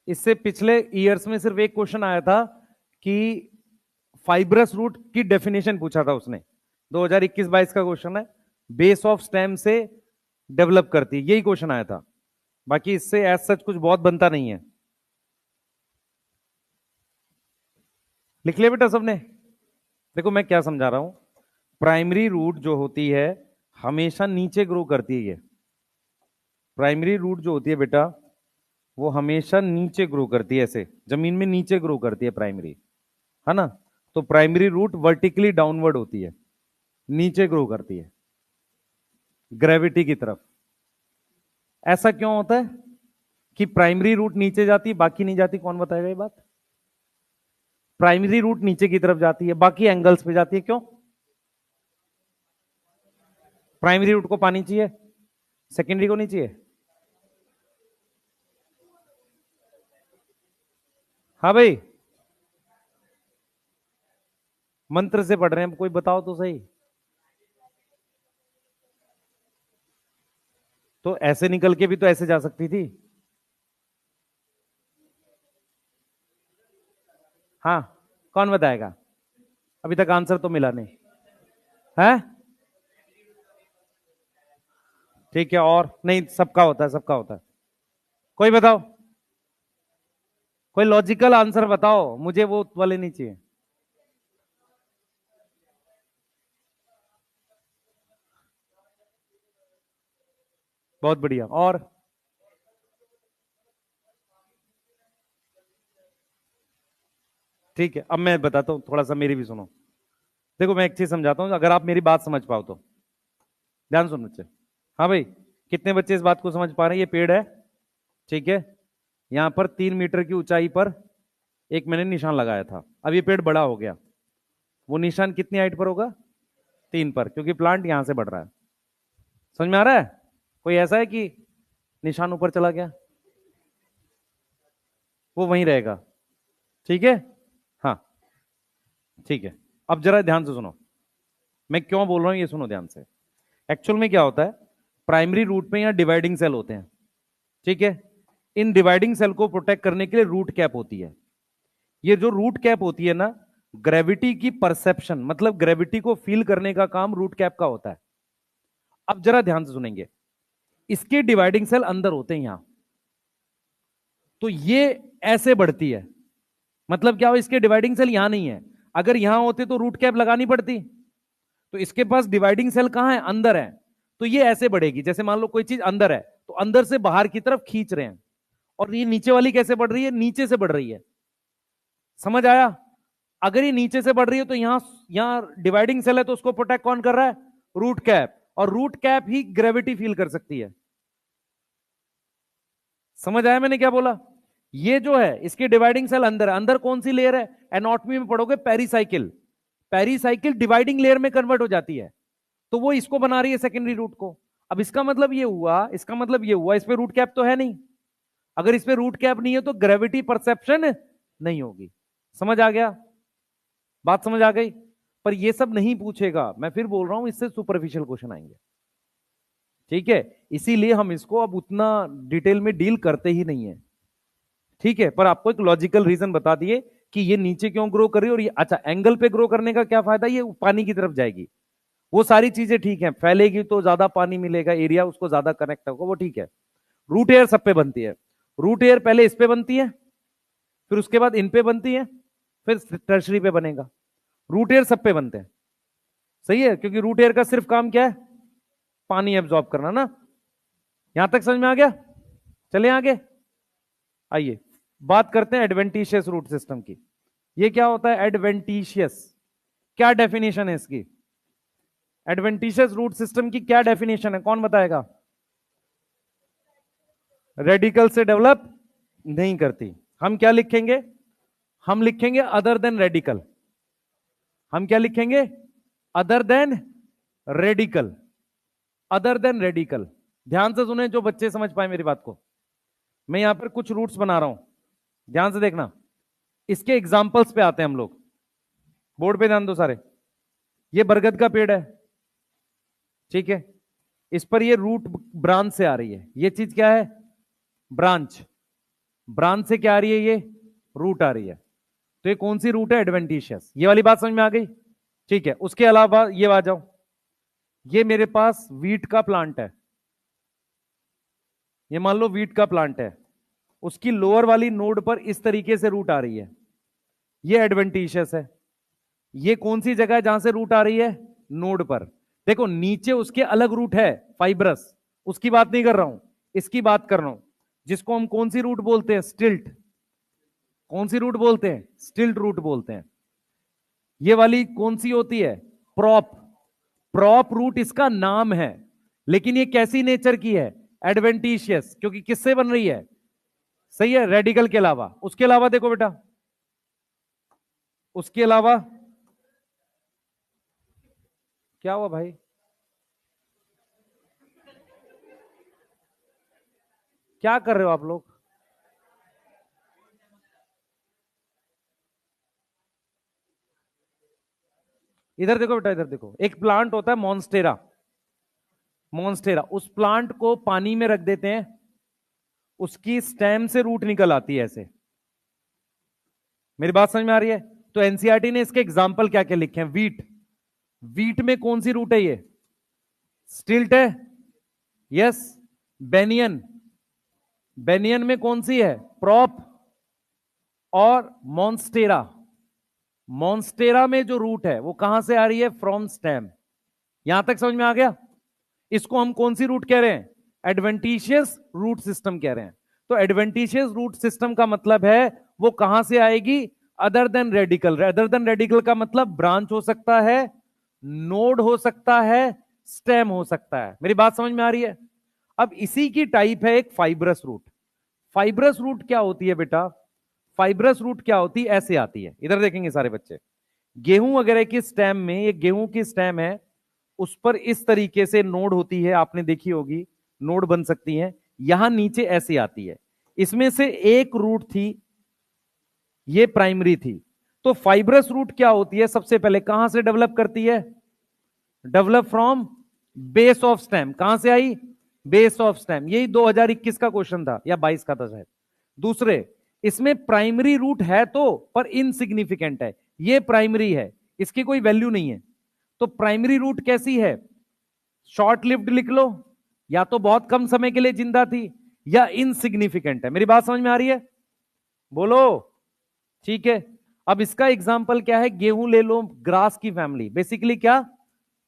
इससे पिछले ईयर्स में सिर्फ एक क्वेश्चन आया था कि फाइब्रस रूट की डेफिनेशन पूछा था उसने, 2021-22 का क्वेश्चन है। बेस ऑफ स्टेम से डेवलप करती है, यही क्वेश्चन आया था। बाकी इससे एज सच कुछ बहुत बनता नहीं है। लिख लिया बेटा सबने? देखो मैं क्या समझा रहा हूं, प्राइमरी रूट जो होती है हमेशा नीचे ग्रो करती है। प्राइमरी रूट जो होती है बेटा वो हमेशा नीचे ग्रो करती है, ऐसे जमीन में नीचे ग्रो करती है प्राइमरी, है ना? तो प्राइमरी रूट वर्टिकली डाउनवर्ड होती है, नीचे ग्रो करती है ग्रेविटी की तरफ। ऐसा क्यों होता है कि प्राइमरी रूट नीचे जाती है बाकी नहीं जाती? कौन बताएगा ये बात? प्राइमरी रूट नीचे की तरफ जाती है, बाकी एंगल्स पे जाती है, क्यों? प्राइमरी रूट को पानी चाहिए, सेकेंडरी को नहीं चाहिए? हाँ भाई, मंत्र से पढ़ रहे हैं, कोई बताओ तो सही। तो ऐसे निकल के भी तो ऐसे जा सकती थी। हाँ, कौन बताएगा? अभी तक आंसर तो मिला नहीं है। ठीक है, और नहीं, सबका होता है, सबका होता है। कोई बताओ, कोई लॉजिकल आंसर बताओ, मुझे वो वाले नहीं चाहिए। बहुत बढ़िया, और ठीक है, अब मैं बताता हूं, थोड़ा सा मेरी भी सुनो। देखो मैं एक चीज समझाता हूं, अगर आप मेरी बात समझ पाओ तो। ध्यान सुनो बच्चे। हाँ भाई, कितने बच्चे इस बात को समझ पा रहे हैं? ये पेड़ है, ठीक है, यहां पर 3 मीटर की ऊंचाई पर एक मैंने निशान लगाया था। अब ये पेड़ बड़ा हो गया, वो निशान कितनी हाइट पर होगा? 3 पर, क्योंकि प्लांट यहां से बढ़ रहा है। समझ में आ रहा है? कोई ऐसा है कि निशान ऊपर चला गया? वो वहीं रहेगा। ठीक है, हाँ ठीक है। अब जरा ध्यान से सुनो, मैं क्यों बोल रहा हूं ये सुनो ध्यान से। एक्चुअल में क्या होता है, प्राइमरी रूट में यहां डिवाइडिंग सेल होते हैं, ठीक है। इन डिवाइडिंग सेल को प्रोटेक्ट करने के लिए रूट कैप होती है। ये जो रूट कैप होती है ना, ग्रेविटी की परसेप्शन, मतलब ग्रेविटी को फील करने का काम रूट कैप का होता है। अब जरा ध्यान से सुनेंगे, इसके डिवाइडिंग सेल अंदर होते हैं यहां, तो ये ऐसे बढ़ती है। मतलब क्या हो, इसके डिवाइडिंग सेल यहां नहीं है। अगर यहां होते तो रूट कैप लगानी पड़ती, तो इसके पास डिवाइडिंग सेल कहां है? अंदर है। तो ये ऐसे बढ़ेगी, जैसे मान लो कोई चीज अंदर है तो अंदर से बाहर की तरफ खींच रहे हैं। और ये नीचे वाली कैसे बढ़ रही है? नीचे से बढ़ रही है। समझ आया? अगर ये नीचे से बढ़ रही है तो यहां यहां डिवाइडिंग सेल है, तो उसको प्रोटेक्ट कौन कर रहा है? Root cap. और रूट कैप ही ग्रेविटी फील कर सकती है। समझ आया मैंने क्या बोला? ये जो है इसके डिवाइडिंग सेल अंदर है। अंदर कौन सी लेयर है? एनाटॉमी में पढ़ोगे पेरीसाइकिल। पेरीसाइकिल डिवाइडिंग लेयर में कन्वर्ट हो जाती है, तो वो इसको बना रही है सेकेंडरी रूट को। अब इसका मतलब ये हुआ, इसका मतलब ये हुआ, इस पे रूट कैप तो है नहीं। अगर इस पे रूट कैप नहीं है तो ग्रेविटी परसेप्शन नहीं होगी। समझ आ गया? बात समझ आ गई? पर ये सब नहीं पूछेगा, मैं फिर बोल रहा हूं, इससे सुपरफिशियल क्वेश्चन आएंगे। ठीक है, इसीलिए हम इसको अब उतना डिटेल में डील करते ही नहीं है। ठीक है, पर आपको एक लॉजिकल रीजन बता दिए कि ये नीचे क्यों ग्रो कर रही है, और ये अच्छा एंगल पे ग्रो करने का क्या फायदा, ये पानी की तरफ जाएगी। वो सारी चीजें ठीक है, फैलेगी तो ज्यादा पानी मिलेगा, एरिया उसको ज्यादा कनेक्ट होगा, वो ठीक है। रूट एयर सब पे बनती है। रूट एयर पहले इस पे बनती है, फिर उसके बाद इन पे बनती है, फिर टर्शरी पे बनेगा। रूट एयर सब पे बनते हैं, सही है, क्योंकि रूट एयर का सिर्फ काम क्या है? पानी एब्जॉर्ब करना ना। यहां तक समझ में आ गया? चले आगे, आइए बात करते हैं एडवेंटिशियस रूट सिस्टम की। ये क्या होता है एडवेंटिशियस? क्या डेफिनेशन है इसकी? एडवेंटिशियस रूट सिस्टम की क्या डेफिनेशन है, कौन बताएगा? रेडिकल से डेवलप नहीं करती। हम क्या लिखेंगे? हम लिखेंगे अदर देन रेडिकल। हम क्या लिखेंगे? Other than radical. Other than radical. ध्यान से सुने जो बच्चे समझ पाए मेरी बात को। मैं यहां पर कुछ रूट्स बना रहा हूं, ध्यान से देखना। इसके एग्जाम्पल्स पे आते हैं हम लोग। बोर्ड पे ध्यान दो सारे। ये बरगद का पेड़ है, ठीक है। इस पर ये रूट ब्रांच से आ रही है। ये चीज क्या है? ब्रांच। ब्रांच से क्या आ रही है? ये रूट आ रही है। तो ये कौन सी रूट है? एडवेंटिशियस। ये वाली बात समझ में आ गई? ठीक है, उसके अलावा ये आ जाओ, ये मेरे पास वीट का प्लांट है। ये मान लो वीट का प्लांट है, उसकी लोअर वाली नोड पर इस तरीके से रूट आ रही है, ये एडवेंटिशियस है। ये कौन सी जगह है जहां से रूट आ रही है? नोड पर। देखो नीचे उसके अलग रूट है, फाइब्रस, उसकी बात नहीं कर रहा हूं, इसकी बात कर रहा हूं, जिसको हम कौन सी रूट बोलते हैं? स्टिल्ट। कौन सी रूट बोलते हैं? स्टिल्ट रूट बोलते हैं। ये वाली कौन सी होती है? प्रॉप। प्रॉप रूट इसका नाम है, लेकिन ये कैसी नेचर की है? एडवेंटिशियस, क्योंकि किससे बन रही है? सही है, रेडिकल के अलावा। उसके अलावा देखो बेटा, उसके अलावा क्या हुआ भाई? क्या कर रहे हो आप लोग? इधर देखो बेटा, इधर देखो। एक प्लांट होता है मॉन्स्टेरा। मॉन्स्टेरा, उस प्लांट को पानी में रख देते हैं, उसकी स्टेम से रूट निकल आती है ऐसे। मेरी बात समझ में आ रही है? तो एनसीईआरटी ने इसके एग्जाम्पल क्या क्या लिखे हैं? वीट। वीट में कौन सी रूट है? ये स्टिल्ट है, यस। बेनियन। बेनियन में कौन सी है? प्रॉप। और मॉन्स्टेरा। मॉन्स्टेरा में जो रूट है वो कहां से आ रही है? From stem. यहां तक समझ में आ गया? इसको हम कौन सी रूट कह रहे हैं? एडवेंटिशियस रूट सिस्टम कह रहे हैं। तो एडवेंटिशियस रूट सिस्टम का मतलब है वो कहां से आएगी? Other than radical. Other than radical का मतलब ब्रांच हो सकता है, नोड हो सकता है, स्टेम हो सकता है। मेरी बात समझ में आ रही है? अब इसी की टाइप है एक फाइब्रस रूट। फाइब्रस रूट क्या होती है बेटा? फाइब्रस रूट क्या होती है? ऐसे आती है, इधर देखेंगे सारे बच्चे। गेहूं वगैरह की स्टेम में, ये गेहूं की स्टेम है, उस पर इस तरीके से नोड होती है, आपने देखी होगी, नोड बन सकती है, यहां नीचे ऐसी आती है। इसमें से एक रूट थी, ये प्राइमरी थी। तो फाइब्रस रूट क्या होती है? सबसे पहले कहां से डेवलप करती है? Develop from base of stem. कहां से आई? Base of stem. यही 2021 का क्वेश्चन था या 22 का था शायद। दूसरे, इसमें प्राइमरी रूट है तो, पर इनसिग्निफिकेंट है। ये प्राइमरी है, इसकी कोई वैल्यू नहीं है। तो प्राइमरी रूट कैसी है? शॉर्ट लिव्ड लिख लो, या तो बहुत कम समय के लिए जिंदा थी, या इनसिग्निफिकेंट है। मेरी बात समझ में आ रही है? बोलो। ठीक है, अब इसका एग्जाम्पल क्या है? गेहूं ले लो, ग्रास की फैमिली, बेसिकली क्या?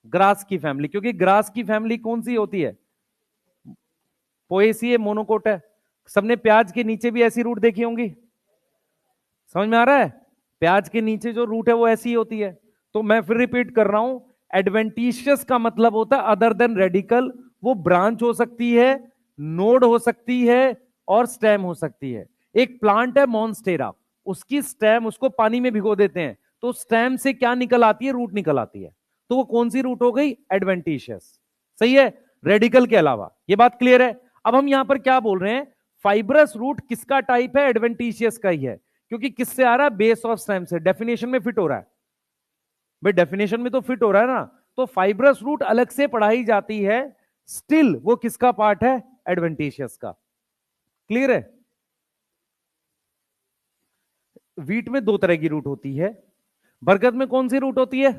ग्रास की फैमिली। क्योंकि ग्रास की फैमिली कौन सी होती है? पोएसी मोनोकोट है। सबने प्याज के नीचे भी ऐसी रूट देखी होंगी, समझ में आ रहा है? प्याज के नीचे जो रूट है वो ऐसी होती है। तो मैं फिर रिपीट कर रहा हूं, एडवेंटिशियस का मतलब होता है अदर देन रेडिकल। वो ब्रांच हो सकती है, नोड हो सकती है, और स्टेम हो सकती है। एक प्लांट है मॉन्स्टेरा, उसकी स्टेम, उसको पानी में भिगो देते हैं, तो स्टेम से क्या निकल आती है? रूट निकल आती है। तो वो कौन सी रूट हो गई? एडवेंटिशियस। सही है, रेडिकल के अलावा। ये बात क्लियर है? अब हम यहां पर क्या बोल रहे हैं? फाइब्रस रूट किसका टाइप है? एडवेंटिशियस का ही है। क्योंकि किससे आ रहा है? बेस ऑफ स्टेम से। डेफिनेशन में फिट हो रहा है भाई, डेफिनेशन में तो फिट हो रहा है ना। तो फाइब्रस रूट अलग से पढ़ाई जाती है, स्टिल वो किसका पार्ट है? एडवेंटिशियस का। क्लियर है? वीट में दो तरह की रूट होती है। बरगद में कौन सी रूट होती है?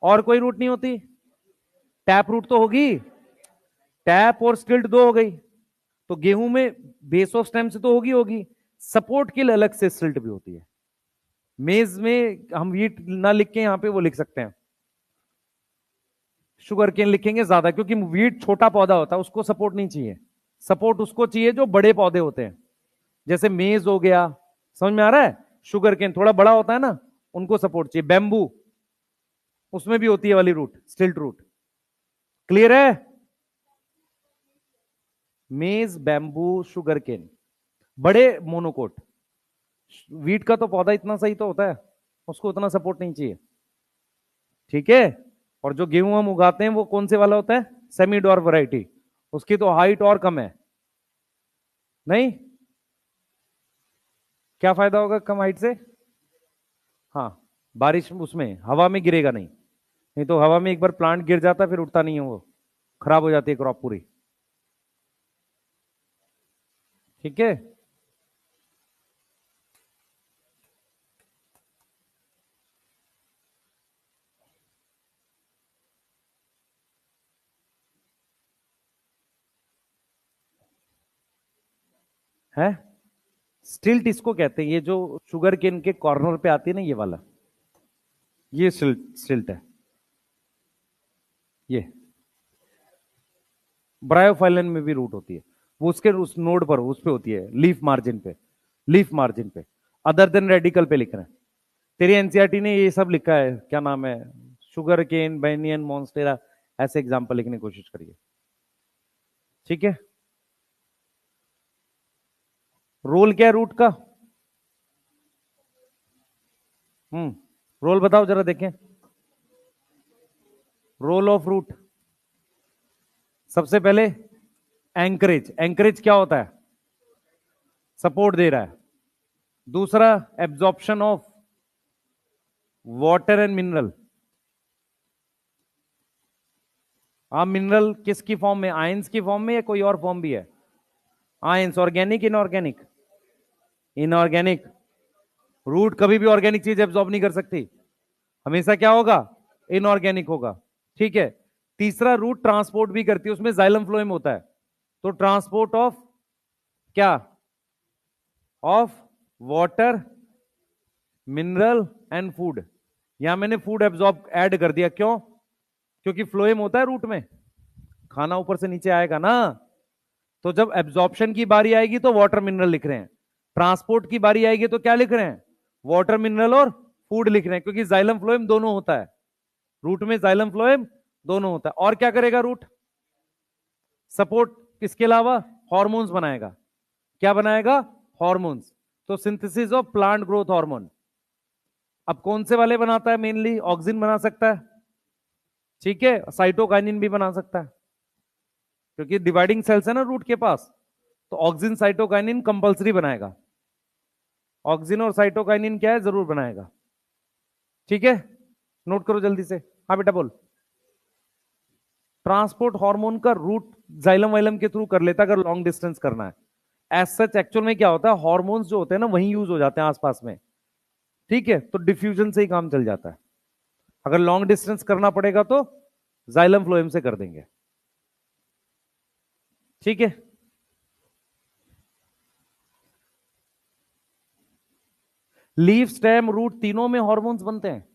और कोई रूट नहीं होती? टैप रूट तो होगी। टैप और स्टिल्ट दो हो गई। तो गेहूं में बेस ऑफ स्टेम से तो होगी होगी, सपोर्ट के लिए अलग से स्टिल्ट भी होती है। मेज में हम वीट ना लिख के यहां पे वो लिख सकते हैं, शुगर केन लिखेंगे ज्यादा, क्योंकि वीट छोटा पौधा होता है, उसको सपोर्ट नहीं चाहिए। सपोर्ट उसको चाहिए जो बड़े पौधे होते हैं, जैसे मेज हो गया। समझ में आ रहा है? शुगर केन थोड़ा बड़ा होता है ना, उनको सपोर्ट चाहिए। बैम्बू, उसमें भी होती है वाली रूट, स्टिल्ट रूट। क्लियर है? मेज, बैम्बू, शुगर केन, बड़े मोनोकोट। वीट का तो पौधा इतना सही तो होता है, उसको उतना सपोर्ट नहीं चाहिए। ठीक है? और जो गेहूं हम उगाते हैं वो कौन से वाला होता है? Semi dwarf variety. उसकी तो हाइट और कम है। नहीं? क्या फायदा होगा कम हाइट से? हाँ, बारिश उसमें हवा में गिरेगा नहीं। नहीं तो हवा में एक बार प्लांट गिर जाता फिर उठता नहीं है, वो खराब हो जाती है क्रॉप पूरी। ठीक है? है, स्टिल्ट इसको कहते हैं, ये जो शुगर केन के कॉर्नर पे आती है ना, ये वाला, ये स्टिल्ट है। ये ब्रायोफाइलन में भी रूट होती है, वो उसके उस नोड पर, उस पे होती है, लीफ मार्जिन पे। लीफ मार्जिन पे, अदर देन रेडिकल पे लिख रहे हैं। तेरी एनसीईआरटी ने ये सब लिखा है, क्या नाम है, शुगर केन, बैनियन, मॉन्स्टेरा, ऐसे एग्जाम्पल लिखने की कोशिश करिए। ठीक है? रोल क्या है रूट का? रोल बताओ जरा देखें। रोल ऑफ रूट, सबसे पहले एंकरेज। एंकरेज क्या होता है? सपोर्ट दे रहा है। दूसरा, absorption of water and mineral. आप मिनरल किसकी फॉर्म में? आयंस की फॉर्म में, या कोई और फॉर्म भी है? Ions. Organic, inorganic? Inorganic. Root कभी भी ऑर्गेनिक चीज एब्जॉर्ब नहीं कर सकती, हमेशा क्या होगा? इनऑर्गेनिक होगा। ठीक है? तीसरा, रूट ट्रांसपोर्ट भी करती है, उसमें जाइलम फ्लोएम होता है। तो ट्रांसपोर्ट ऑफ क्या? Of water, mineral and food. यहां मैंने फूड एब्जॉर्ब ऐड कर दिया, क्यों? क्योंकि फ्लोएम होता है रूट में, खाना ऊपर से नीचे आएगा ना। तो जब एब्जॉर्प्शन की बारी आएगी तो वाटर मिनरल लिख रहे हैं, ट्रांसपोर्ट की बारी आएगी तो क्या लिख रहे हैं? वाटर मिनरल और फूड लिख रहे हैं, क्योंकि जाइलम फ्लोएम दोनों होता है रूट में, जाइलम फ्लोएम दोनों होता है। और क्या करेगा रूट? सपोर्ट, इसके अलावा हॉर्मोन्स बनाएगा। क्या बनाएगा? हॉर्मोन्स। तो synthesis of plant growth hormone. अब कौन से वाले बनाता है? मेनली ऑक्सिन बना सकता है, ठीक है, साइटोकाइनिन भी बना सकता है, क्योंकि डिवाइडिंग सेल्स है ना रूट के पास, तो ऑक्सिन साइटोकाइनिन कंपलसरी बनाएगा। ऑक्सिन और साइटोकाइनिन क्या है? जरूर बनाएगा, ठीक है, नोट करो जल्दी से। हाँ बेटा बोल। ट्रांसपोर्ट हार्मोन का रूट जाइलम वाइलम के थ्रू कर लेता है अगर लॉन्ग डिस्टेंस करना है। एज सच एक्चुअल में क्या होता है, हार्मोन्स जो होते हैं ना वहीं यूज हो जाते हैं आसपास में, ठीक है, तो डिफ्यूजन से ही काम चल जाता है। अगर लॉन्ग डिस्टेंस करना पड़ेगा तो जाइलम फ्लोएम से कर देंगे, ठीक है। लीफ स्टेम रूट तीनों में हार्मोन्स बनते हैं,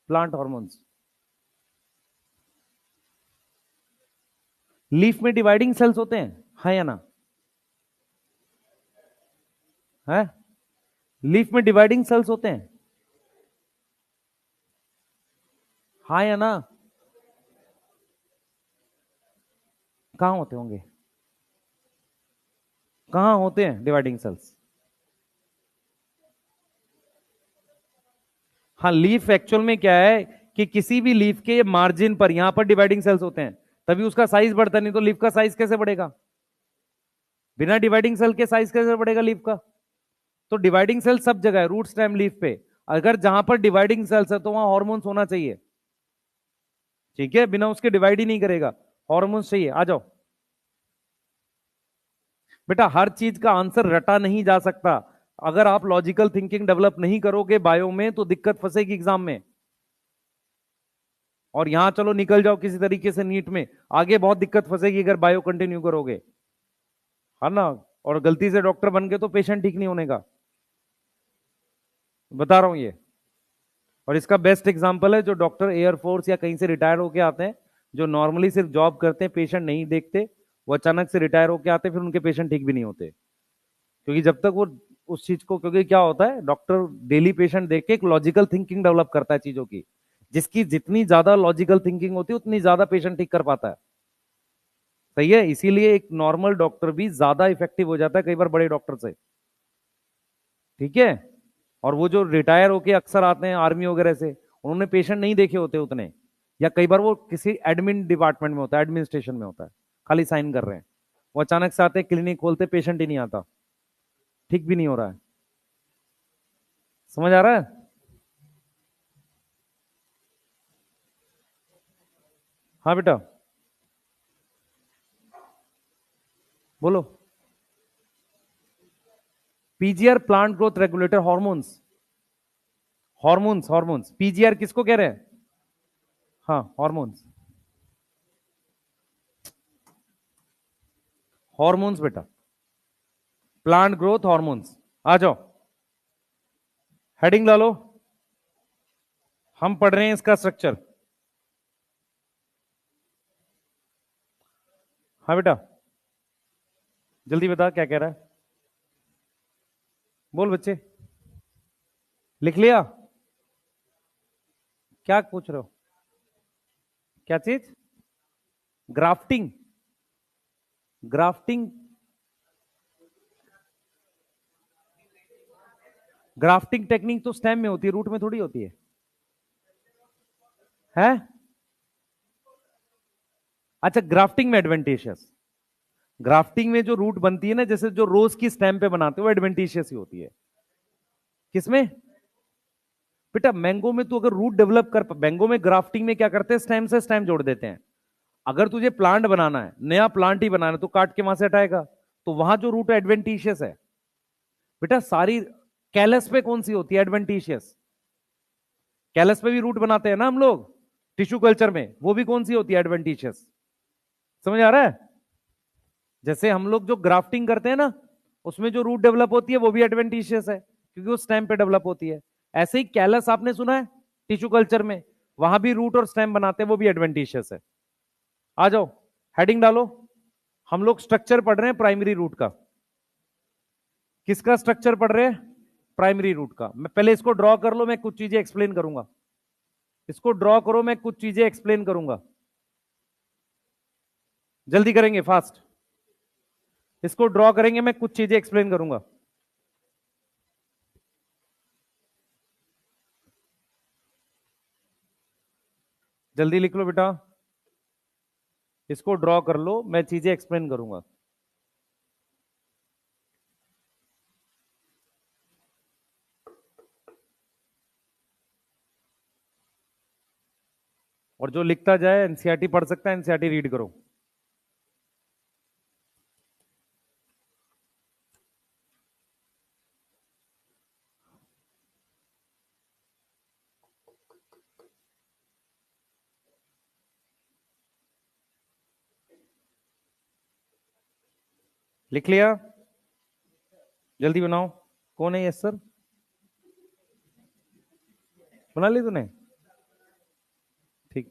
प्लांट हार्मोन्स। लीफ में डिवाइडिंग सेल्स होते हैं, हाँ या ना? है, लीफ में डिवाइडिंग सेल्स होते हैं, हाँ या ना? कहां होते होंगे? कहां होते हैं डिवाइडिंग सेल्स? हाँ, लीफ एक्चुअल में क्या है कि किसी भी लीफ के मार्जिन पर यहां पर डिवाइडिंग सेल्स होते हैं, तभी उसका साइज बढ़ता, नहीं तो लीफ का साइज कैसे बढ़ेगा? बिना डिवाइडिंग सेल के साइज कैसे बढ़ेगा लीफ का? तो डिवाइडिंग सेल सब जगह है, रूट स्टेम लीफ पे। अगर जहां पर डिवाइडिंग सेल्स है तो वहां हॉर्मोन्स होना चाहिए, ठीक है, बिना उसके डिवाइड ही नहीं करेगा, हॉर्मोन्स चाहिए। आ जाओ बेटा, हर चीज का आंसर रटा नहीं जा सकता। अगर आप लॉजिकल थिंकिंग डेवलप नहीं करोगे बायो में तो दिक्कत फंसेगी एग्जाम में। और यहां चलो निकल जाओ किसी तरीके से नीट में, आगे बहुत दिक्कत फंसेगी अगर बायो कंटिन्यू करोगे, है ना? और गलती से डॉक्टर बन गए तो पेशेंट ठीक नहीं होने का, बता रहा हूं ये। और इसका बेस्ट एग्जांपल है जो डॉक्टर एयरफोर्स या कहीं से रिटायर होके आते हैं, जो नॉर्मली सिर्फ जॉब करते हैं, पेशेंट नहीं देखते, वो अचानक से रिटायर होके आते हैं, फिर उनके पेशेंट ठीक भी नहीं होते, क्योंकि जब तक वो उस चीज को, क्योंकि क्या होता है, डॉक्टर डेली पेशेंट देख के एक लॉजिकल थिंकिंग डेवलप करता है चीजों की, जिसकी जितनी ज्यादा लॉजिकल थिंकिंग होती है उतनी ज्यादा पेशेंट ठीक कर पाता है, सही है। इसीलिए एक नॉर्मल डॉक्टर भी ज्यादा इफेक्टिव हो जाता है कई बार बड़े डॉक्टर से, ठीक है। और वो जो रिटायर होके अक्सर आते हैं आर्मी वगैरह से, उन्होंने पेशेंट नहीं देखे होते उतने, या कई बार वो किसी एडमिन डिपार्टमेंट में होता है, एडमिनिस्ट्रेशन में होता है, खाली साइन कर रहे हैं, वो अचानक से आते हैं क्लिनिक खोलते, पेशेंट ही नहीं आता, ठीक भी नहीं हो रहा है। समझ आ रहा है? हाँ बेटा बोलो। PGR plant growth regulator hormones, hormones hormones, PGR किसको कह रहे हैं? हाँ हार्मोन्स, हार्मोन्स बेटा, प्लांट ग्रोथ हार्मोन्स। आ जाओ हेडिंग ला लो, हम पढ़ रहे हैं इसका स्ट्रक्चर। हाँ बेटा जल्दी बता क्या कह रहा है, बोल बच्चे, लिख लिया? क्या पूछ रहे हो? क्या चीज? ग्राफ्टिंग? ग्राफ्टिंग? ग्राफ्टिंग टेक्निक तो स्टेम में होती है, रूट में थोड़ी होती है? अच्छा, ग्राफ्टिंग में एडवेंटिशियस, ग्राफ्टिंग में जो रूट बनती है ना, जैसे जो रोज की स्टेम पे बनाते हो, वो एडवेंटिशियस ही होती है। किसमें? बेटा मैंगो में तू अगर रूट डेवलप कर, मैंगो में ग्राफ्टिंग में क्या करते हैं, स्टेम से स्टेम जोड़ देते हैं। अगर तुझे प्लांट बनाना है, नया प्लांट ही बनाना है, तो काट के वहां से हटाएगा, तो वहां जो रूट एडवेंटिशियस है बेटा, सारी कैलस पे कौन सी होती है एडवेंटिशियस? कैलस पे भी रूट बनाते हैं ना हम लोग टिश्यू कल्चर में, वो भी कौन सी होती है एडवेंटिशियस? समझ आ रहा है? जैसे हम लोग जो ग्राफ्टिंग करते हैं ना, उसमें जो रूट डेवलप होती है वो भी एडवेंटिशियस है, क्योंकि वो स्टेम पे डेवलप होती है। ऐसे ही कैलस आपने सुना है टिश्यू कल्चर में, वहां भी रूट और स्टेम बनाते हैं, वो भी एडवेंटिशियस है। आ जाओ हेडिंग डालो, हम लोग स्ट्रक्चर पढ़ रहे हैं प्राइमरी रूट का। किसका स्ट्रक्चर पढ़ रहे हैं? प्राइमरी रूट का। मैं पहले इसको ड्रॉ कर लो, मैं कुछ चीजें एक्सप्लेन करूंगा, इसको ड्रॉ करो, मैं कुछ चीजें एक्सप्लेन करूंगा, जल्दी करेंगे फास्ट। इसको ड्रॉ करेंगे, मैं कुछ चीजें एक्सप्लेन करूंगा। जल्दी लिख लो बेटा, इसको ड्रॉ कर लो, मैं चीजें एक्सप्लेन करूंगा। और जो लिखता जाए एनसीईआरटी पढ़ सकता है, एनसीईआरटी रीड करो। लिख लिया? जल्दी बनाओ। कौन है? Yes sir. बना ली तूने? ठीक।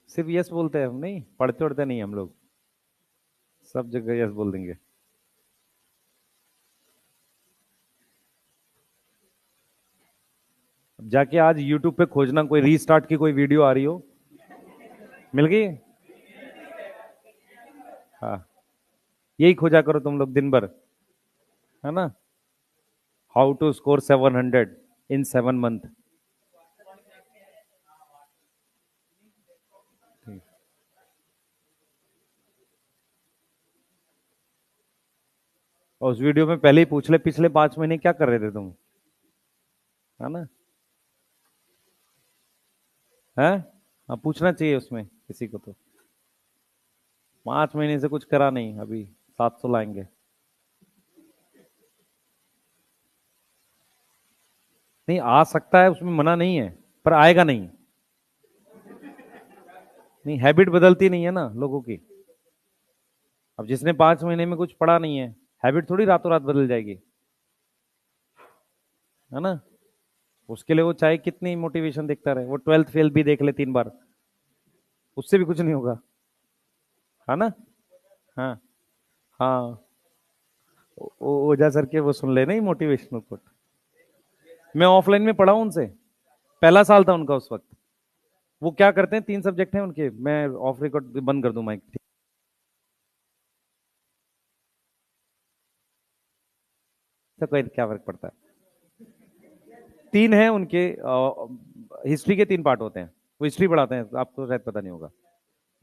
सिर्फ यस बोलते हैं हम, नहीं पढ़ते उड़ते नहीं हम लोग, सब जगह यस बोल देंगे। अब जाके आज यूट्यूब पे खोजना, कोई रीस्टार्ट की कोई वीडियो आ रही हो। मिल गई? हाँ, यही खोजा करो तुम लोग दिन भर, है ना। How to score 700 in 7 month. और उस वीडियो में पहले ही पूछ ले, पिछले 5 महीने क्या कर रहे थे तुम, है ना। है, हाँ पूछना चाहिए उसमें किसी को तो। 5 महीने से कुछ करा नहीं, अभी 700 लाएंगे। नहीं आ सकता है, उसमें मना नहीं है, पर आएगा नहीं। नहीं, हैबिट बदलती नहीं है ना लोगों की। अब जिसने 5 महीने में कुछ पढ़ा नहीं है, हैबिट थोड़ी रातों रात बदल जाएगी, है ना। उसके लिए वो चाहे कितनी मोटिवेशन देखता रहे, वो 12th फेल भी देख ले 3 बार, उससे भी कुछ नहीं होगा, है ना। हाँ हाँ, ओझा सर के वो सुन ले नहीं मोटिवेशनल कोट। मैं ऑफलाइन में पढ़ा हूं उनसे, पहला साल था उनका उस वक्त। वो क्या करते हैं, 3 सब्जेक्ट हैं उनके, मैं ऑफ रिकॉर्ड बंद कर दूं माइक। तो कोई क्या फर्क पड़ता है। 3 है उनके, हिस्ट्री के 3 पार्ट होते हैं। वो हिस्ट्री पढ़ाते हैं, आपको शायद पता नहीं होगा।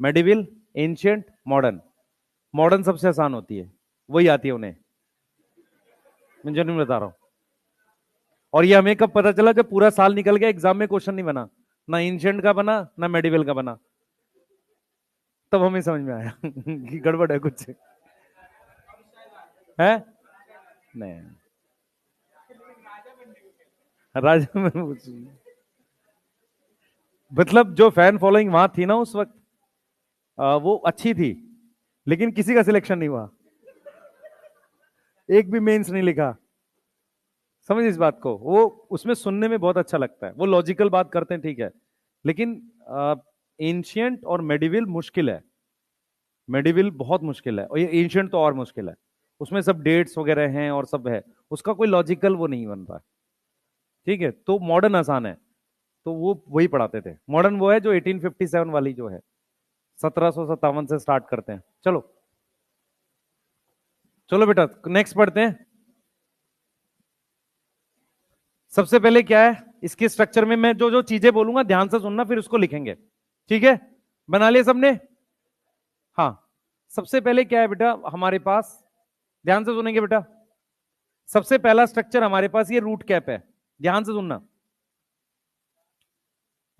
मेडिविल, एंशियंट, मॉडर्न। मॉडर्न सबसे आसान होती है, वही आती है उन्हें, मैं जनरल बता रहा हूँ। और ये हमें कब पता चला, जब पूरा साल निकल गया, एग्जाम में क्वेश्चन नहीं बना, ना एंशियंट का बना ना मेडिवल का बना, तब हमें समझ में आया कि गड़बड़ है कुछ, है। नहीं, राजा में मतलब जो फैन फॉलोइंग वहां थी ना उस वक्त, वो अच्छी थी, लेकिन किसी का सिलेक्शन नहीं हुआ, एक भी मेंस नहीं लिखा। समझ इस बात को, वो उसमें सुनने में बहुत अच्छा लगता है, वो लॉजिकल बात करते हैं, ठीक है, लेकिन एंशियंट और मेडिवल मुश्किल है। मेडिवल बहुत मुश्किल है, और ये एंशियंट तो और मुश्किल है। उसमें सब डेट्स वगैरह हैं और सब है, उसका कोई लॉजिकल वो नहीं बन रहा है। ठीक है, तो मॉडर्न आसान है, तो वो वही पढ़ाते थे। मॉडर्न वो है जो 1857 वाली जो है, 1757 से स्टार्ट करते हैं। चलो चलो बेटा, नेक्स्ट पढ़ते हैं। सबसे पहले क्या है इसके स्ट्रक्चर में, मैं जो जो चीजें बोलूंगा ध्यान से सुनना, फिर उसको लिखेंगे, ठीक है। बना लिया सबने? हाँ। सबसे पहले क्या है बेटा हमारे पास, ध्यान से सुनेंगे बेटा। सबसे पहला स्ट्रक्चर हमारे पास ये रूट कैप है, ध्यान से सुनना।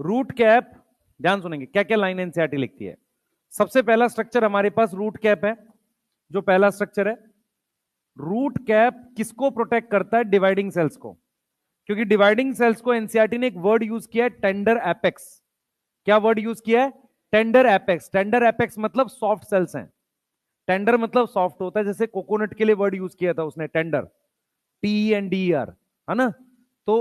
रूट कैप, ध्यान सुनेंगे क्या क्या लाइन एनसीईआरटी लिखती है। सबसे पहला स्ट्रक्चर हमारे पास रूट कैप है, जो पहला स्ट्रक्चर है। रूट कैप किसको प्रोटेक्ट करता है? डिवाइडिंग सेल्स को, क्योंकि डिवाइडिंग सेल्स को एनसीईआरटी ने एक वर्ड यूज किया है, टेंडर एपेक्स। क्या वर्ड यूज किया है? Tender apex. टेंडर एपेक्स मतलब सॉफ्ट सेल्स हैं। टेंडर मतलब सॉफ्ट होता है, जैसे कोकोनट के लिए वर्ड यूज किया था उसने, टेंडर, TENDER, है ना। तो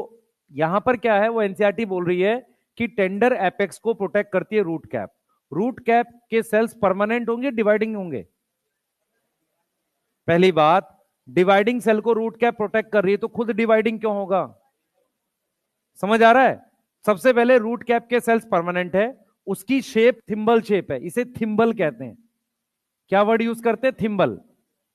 यहां पर क्या है, वो एनसीईआरटी बोल रही है कि टेंडर एपेक्स को प्रोटेक्ट करती है रूट कैप। रूट कैप के सेल्स परमानेंट होंगे, डिवाइडिंग होंगे? पहली बात, डिवाइडिंग सेल को रूट कैप प्रोटेक्ट कर रही है, तो खुद डिवाइडिंग क्यों होगा? समझ आ रहा है? सबसे पहले रूट कैप के सेल्स परमानेंट है, उसकी शेप थिम्बल शेप है, इसे थिम्बल कहते हैं। क्या वर्ड यूज करते हैं? थिम्बल।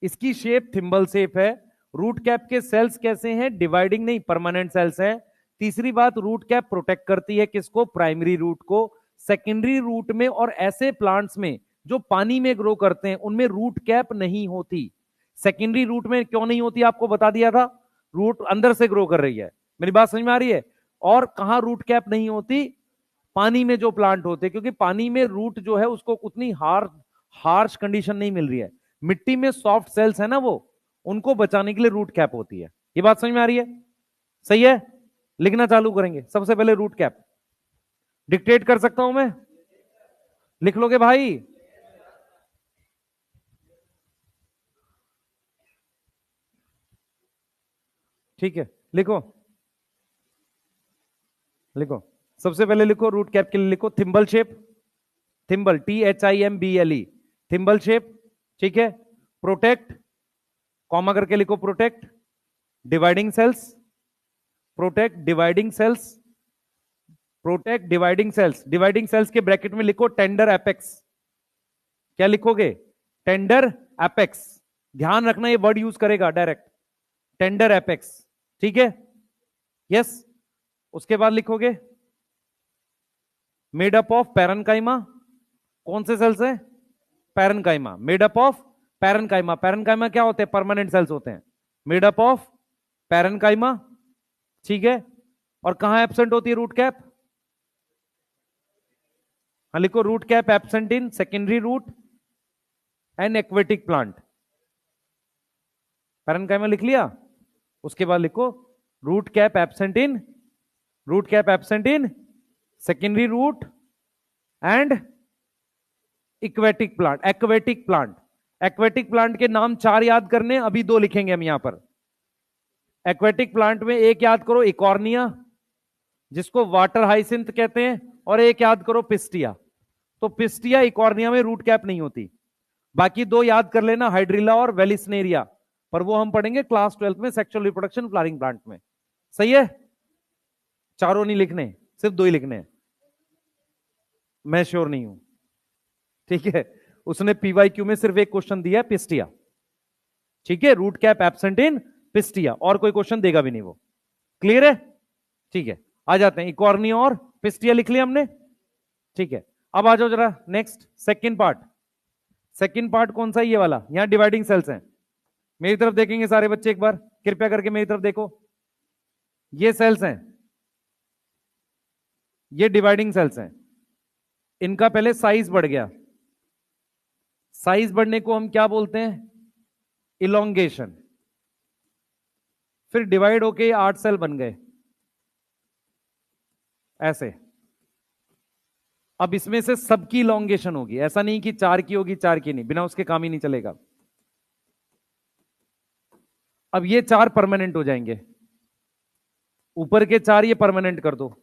इसकी शेप थिम्बल शेप है। रूट कैप के सेल्स कैसे हैं? डिवाइडिंग नहीं, परमानेंट सेल्स हैं। तीसरी बात, रूट कैप प्रोटेक्ट करती है किसको? प्राइमरी रूट को। सेकेंडरी रूट में और ऐसे प्लांट्स में जो पानी में ग्रो करते हैं उनमें रूट कैप नहीं होती। सेकेंडरी रूट में क्यों नहीं होती आपको बता दिया था, रूट अंदर से ग्रो कर रही है। मेरी बात समझ में आ रही है? और कहां रूट कैप नहीं होती? पानी में जो प्लांट होते हैं, क्योंकि पानी में रूट जो है उसको उतनी हार्श कंडीशन नहीं मिल रही है। मिट्टी में सॉफ्ट सेल्स है ना, वो उनको बचाने के लिए रूट कैप होती है। ये बात समझ में आ रही है? सही है। लिखना चालू करेंगे। सबसे पहले रूट कैप डिक्टेट कर सकता हूं मैं? लिख लोगे भाई? ठीक है, लिखो लिखो। सबसे पहले लिखो रूट कैप के लिए, लिखो thimble shape. Thimble, THIMBLE, thimble shape. ठीक है। प्रोटेक्ट, कॉमा करके लिखो protect dividing cells. Protect dividing cells. Protect dividing cells. Dividing cells के ब्रैकेट में लिखो टेंडर एपेक्स। क्या लिखोगे? Tender apex. ध्यान रखना ये वर्ड यूज करेगा डायरेक्ट, टेंडर एपेक्स। ठीक है, यस। उसके बाद लिखोगे मेड अप ऑफ पैरेनकाइमा। कौन से सेल्स है? Parenchyma. Made up of parenchyma. Parenchyma क्या होते हैं? परमानेंट सेल्स होते हैं। Made up of parenchyma. ठीक है। और कहां एब्सेंट होती है रूट कैप? हाँ लिखो, root cap absent in secondary root and aquatic plant. Parenchyma लिख लिया। उसके बाद लिखो root cap absent in, root cap absent in secondary root and aquatic plant. Aquatic plant, aquatic plant के नाम 4 याद करने, अभी 2 लिखेंगे हम यहां पर। एक्वेटिक प्लांट में एक याद करो इकॉर्निया, जिसको वाटर हाइसिंथ कहते हैं, और एक याद करो पिस्टिया। तो पिस्टिया इकॉर्निया में रूट कैप नहीं होती। बाकी 2 याद कर लेना, हाइड्रिला और वेलिस्नेरिया, पर वो हम पढ़ेंगे क्लास 12 में सेक्सुअल रिप्रोडक्शन फ्लावरिंग प्लांट में। सही है। चारों नहीं लिखने, सिर्फ 2 ही लिखने हैं। मैं श्योर नहीं हूं, ठीक है। उसने पीवाईक्यू में सिर्फ एक क्वेश्चन दिया है, पिस्टिया। ठीक है, root cap absent in pistia, और कोई क्वेश्चन देगा भी नहीं वो। क्लियर है? ठीक है, आ जाते हैं। इकॉर्निया और पिस्टिया लिख लिया हमने। ठीक है, अब आ जाओ जरा next, second part. Second part कौन सा है? ये वाला। यहां डिवाइडिंग सेल्स हैं। मेरी तरफ देखेंगे सारे बच्चे एक बार, कृपया करके मेरी तरफ देखो। ये सेल्स हैं, ये डिवाइडिंग सेल्स हैं। इनका पहले साइज बढ़ गया। साइज बढ़ने को हम क्या बोलते हैं? इलोंगेशन। फिर डिवाइड होके 8 सेल बन गए ऐसे। अब इसमें से सबकी इलोंगेशन होगी, ऐसा नहीं कि 4 की होगी 4 की नहीं, बिना उसके काम ही नहीं चलेगा। अब ये 4 परमानेंट हो जाएंगे, ऊपर के 4 ये परमानेंट कर दो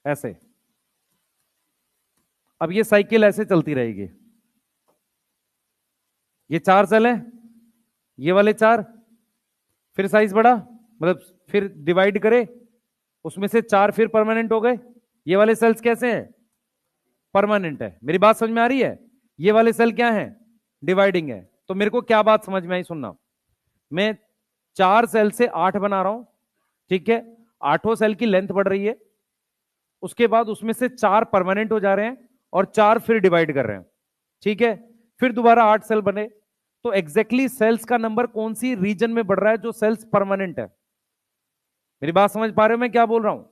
ऐसे। अब ये साइकिल ऐसे चलती रहेगी। ये 4 सेल है, ये वाले 4, फिर साइज बढ़ा, मतलब फिर डिवाइड करे, उसमें से 4 फिर परमानेंट हो गए। ये वाले सेल्स कैसे हैं? परमानेंट है। मेरी बात समझ में आ रही है? ये वाले सेल क्या है? डिवाइडिंग है। तो मेरे को क्या बात समझ में आई सुनना, मैं 4 सेल से 8 बना रहा हूं, ठीक है। 8 सेल की लेंथ बढ़ रही है, उसके बाद उसमें से 4 परमानेंट हो जा रहे हैं और 4 फिर डिवाइड कर रहे हैं, ठीक है। फिर दोबारा 8 सेल बने। तो एग्जैक्टली सेल्स का नंबर कौन सी रीजन में बढ़ रहा है? जो सेल्स परमानेंट है। मेरी बात समझ पा रहे हो मैं क्या बोल रहा हूं?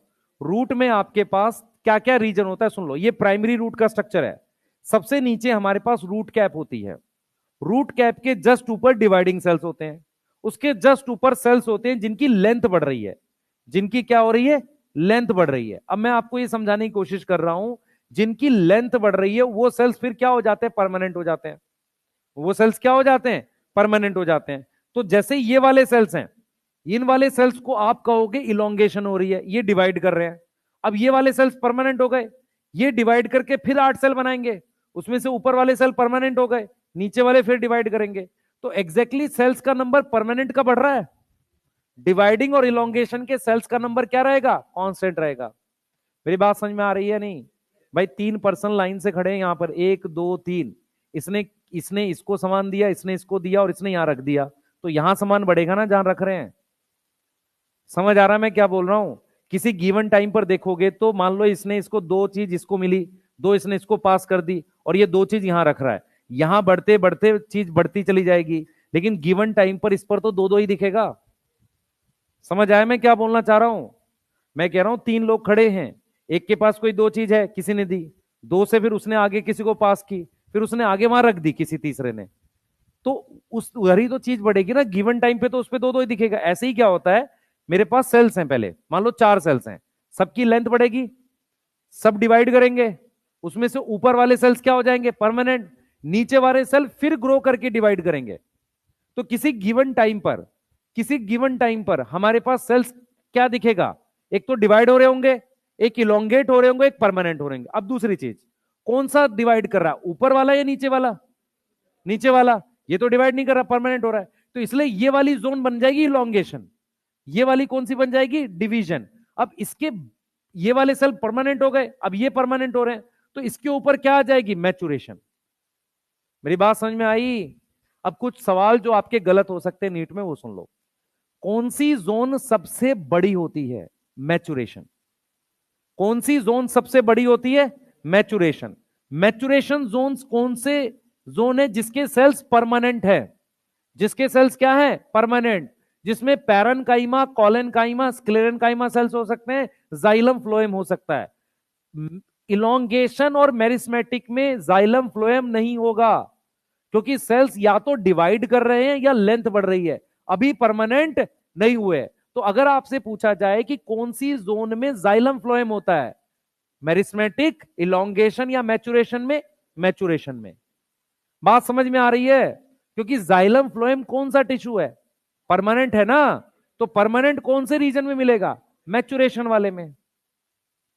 रूट में आपके पास क्या क्या रीजन होता है सुन लो। ये प्राइमरी रूट का स्ट्रक्चर है। सबसे नीचे हमारे पास रूट कैप होती है। रूट कैप के जस्ट ऊपर डिवाइडिंग सेल्स होते हैं। उसके जस्ट ऊपर सेल्स होते हैं जिनकी लेंथ बढ़ रही है। जिनकी क्या हो रही है? लेंथ बढ़ रही है। अब मैं आपको ये समझाने की कोशिश कर रहा हूं, जिनकी लेंथ बढ़ रही है वो सेल्स फिर क्या हो जाते हैं? परमानेंट हो जाते हैं। वो सेल्स क्या हो जाते हैं? परमानेंट हो जाते हैं। तो जैसे ये वाले सेल्स हैं, इन वाले सेल्स को आप कहोगे इलोंगेशन हो रही है, ये डिवाइड कर रहे हैं। अब ये वाले सेल्स परमानेंट हो गए, ये डिवाइड करके फिर 8 सेल बनाएंगे, उसमें से ऊपर वाले सेल परमानेंट हो गए, नीचे वाले फिर डिवाइड करेंगे। तो एग्जैक्टली सेल्स का नंबर परमानेंट का बढ़ रहा है, डिवाइडिंग और इलोंगेशन के सेल्स का नंबर क्या रहेगा? कांस्टेंट रहेगा। मेरी बात समझ में आ रही है नहीं? भाई 3 पर्सन लाइन से खड़े हैं यहां पर, 1 2 3। इसने इसने इसको सामान दिया, इसने इसको दिया और इसने यहां रख दिया, तो यहां सामान बढ़ेगा ना जहां रख रहे हैं। समझ आ रहा है मैं क्या बोल रहा हूं? किसी गिवन टाइम पर देखोगे तो मान लो इसने इसको 2 चीज इसको मिली, 2 इसने इसको पास कर दी, और ये 2 चीज यहां रख रहा है। यहां बढ़ते बढ़ते चीज बढ़ती चली जाएगी, लेकिन गिवन टाइम पर इस पर तो 2 2 ही दिखेगा। समझ आया मैं क्या बोलना चाह रहा हूं? मैं कह रहा हूं 3 लोग खड़े हैं, एक के पास कोई 2 चीज है, किसी ने दी, 2 से फिर उसने आगे किसी को पास की, फिर उसने आगे वहां रख दी किसी तीसरे ने, तो उस उधर ही तो चीज बढ़ेगी ना। गिवन टाइम पे तो उस पे 2 2 ही दिखेगा। ऐसे ही क्या होता है, मेरे पास सेल्स हैं, पहले मान लो 4 सेल्स हैं, सबकी लेंथ बढ़ेगी, सब डिवाइड करेंगे, उसमें से ऊपर वाले सेल्स क्या हो जाएंगे, परमानेंट, नीचे वाले सेल फिर ग्रो करके डिवाइड करेंगे। तो किसी गिवन टाइम पर हमारे पास सेल्स क्या दिखेगा, एक तो डिवाइड हो रहे होंगे, एक इलोंगेट हो रहे होंगे, एक परमानेंट हो रहे होंगे। अब दूसरी चीज, कौन सा डिवाइड कर रहा है, ऊपर वाला या नीचे वाला? नीचे वाला। ये तो डिवाइड नहीं कर रहा, परमानेंट हो रहा है, तो इसलिए ये वाली जोन बन जाएगी इलोंगेशन, ये वाली कौन सी बन जाएगी, डिवीजन। अब इसके ये वाले सेल परमानेंट हो गए, अब ये परमानेंट हो रहे हैं, तो इसके ऊपर क्या आ जाएगी, मैचुरेशन। मेरी बात समझ में आई? अब कुछ सवाल जो आपके गलत हो सकते हैं नीट में, वो सुन लो। कौन सी जोन सबसे बड़ी होती है, मैचुरेशन। कौन सी जोन सबसे बड़ी होती है, मैचुरेशन। मैचुरेशन जोन कौन से जोन है, जिसके सेल्स परमानेंट है, जिसके सेल्स क्या है, परमानेंट, जिसमें पैरेनकाइमा, कॉलेनकाइमा, स्क्लेरेनकाइमा सेल्स हो सकते हैं, जाइलम फ्लोएम हो सकता है। इलोंगेशन और मेरिस्मेटिक में जाइलम फ्लोएम नहीं होगा, क्योंकि सेल्स या तो डिवाइड कर रहे हैं या लेंथ बढ़ रही है, अभी परमानेंट नहीं हुए। तो अगर आपसे पूछा जाए कि कौन सी जोन में जाइलम फ्लोएम होता है, मेरिस्मेटिक, इलोंगेशन या मैचुरेशन में, मैचुरेशन में। बात समझ में आ रही है? क्योंकि जाइलम फ्लोएम कौन सा टिश्यू है, परमानेंट है ना, तो परमानेंट कौन से रीजन में मिलेगा, मैचुरेशन वाले में।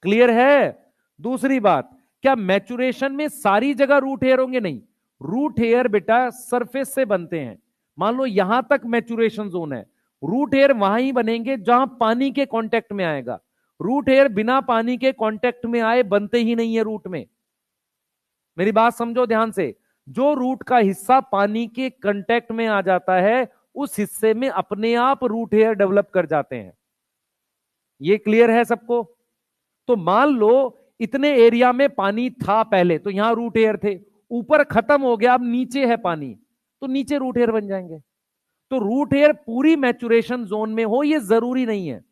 क्लियर है? दूसरी बात, क्या मैचुरेशन में सारी जगह रूट हेयर होंगे, नहीं। रूट हेयर बेटा सरफेस से बनते हैं, मान लो यहां तक मैचुरेशन जोन है, रूट हेयर वहां ही बनेंगे जहां पानी के कांटेक्ट में आएगा। रूट हेयर बिना पानी के कांटेक्ट में आए बनते ही नहीं है रूट में। मेरी बात समझो ध्यान से, जो रूट का हिस्सा पानी के कांटेक्ट में आ जाता है, उस हिस्से में अपने आप रूट हेयर डेवलप कर जाते हैं। ये क्लियर है सबको? तो मान लो इतने एरिया में पानी था पहले, तो यहां रूट हेयर थे, ऊपर खत्म हो गया, अब नीचे है पानी, तो नीचे रूट हेयर बन जाएंगे। तो रूट हेयर पूरी मैचुरेशन जोन में हो ये जरूरी नहीं है।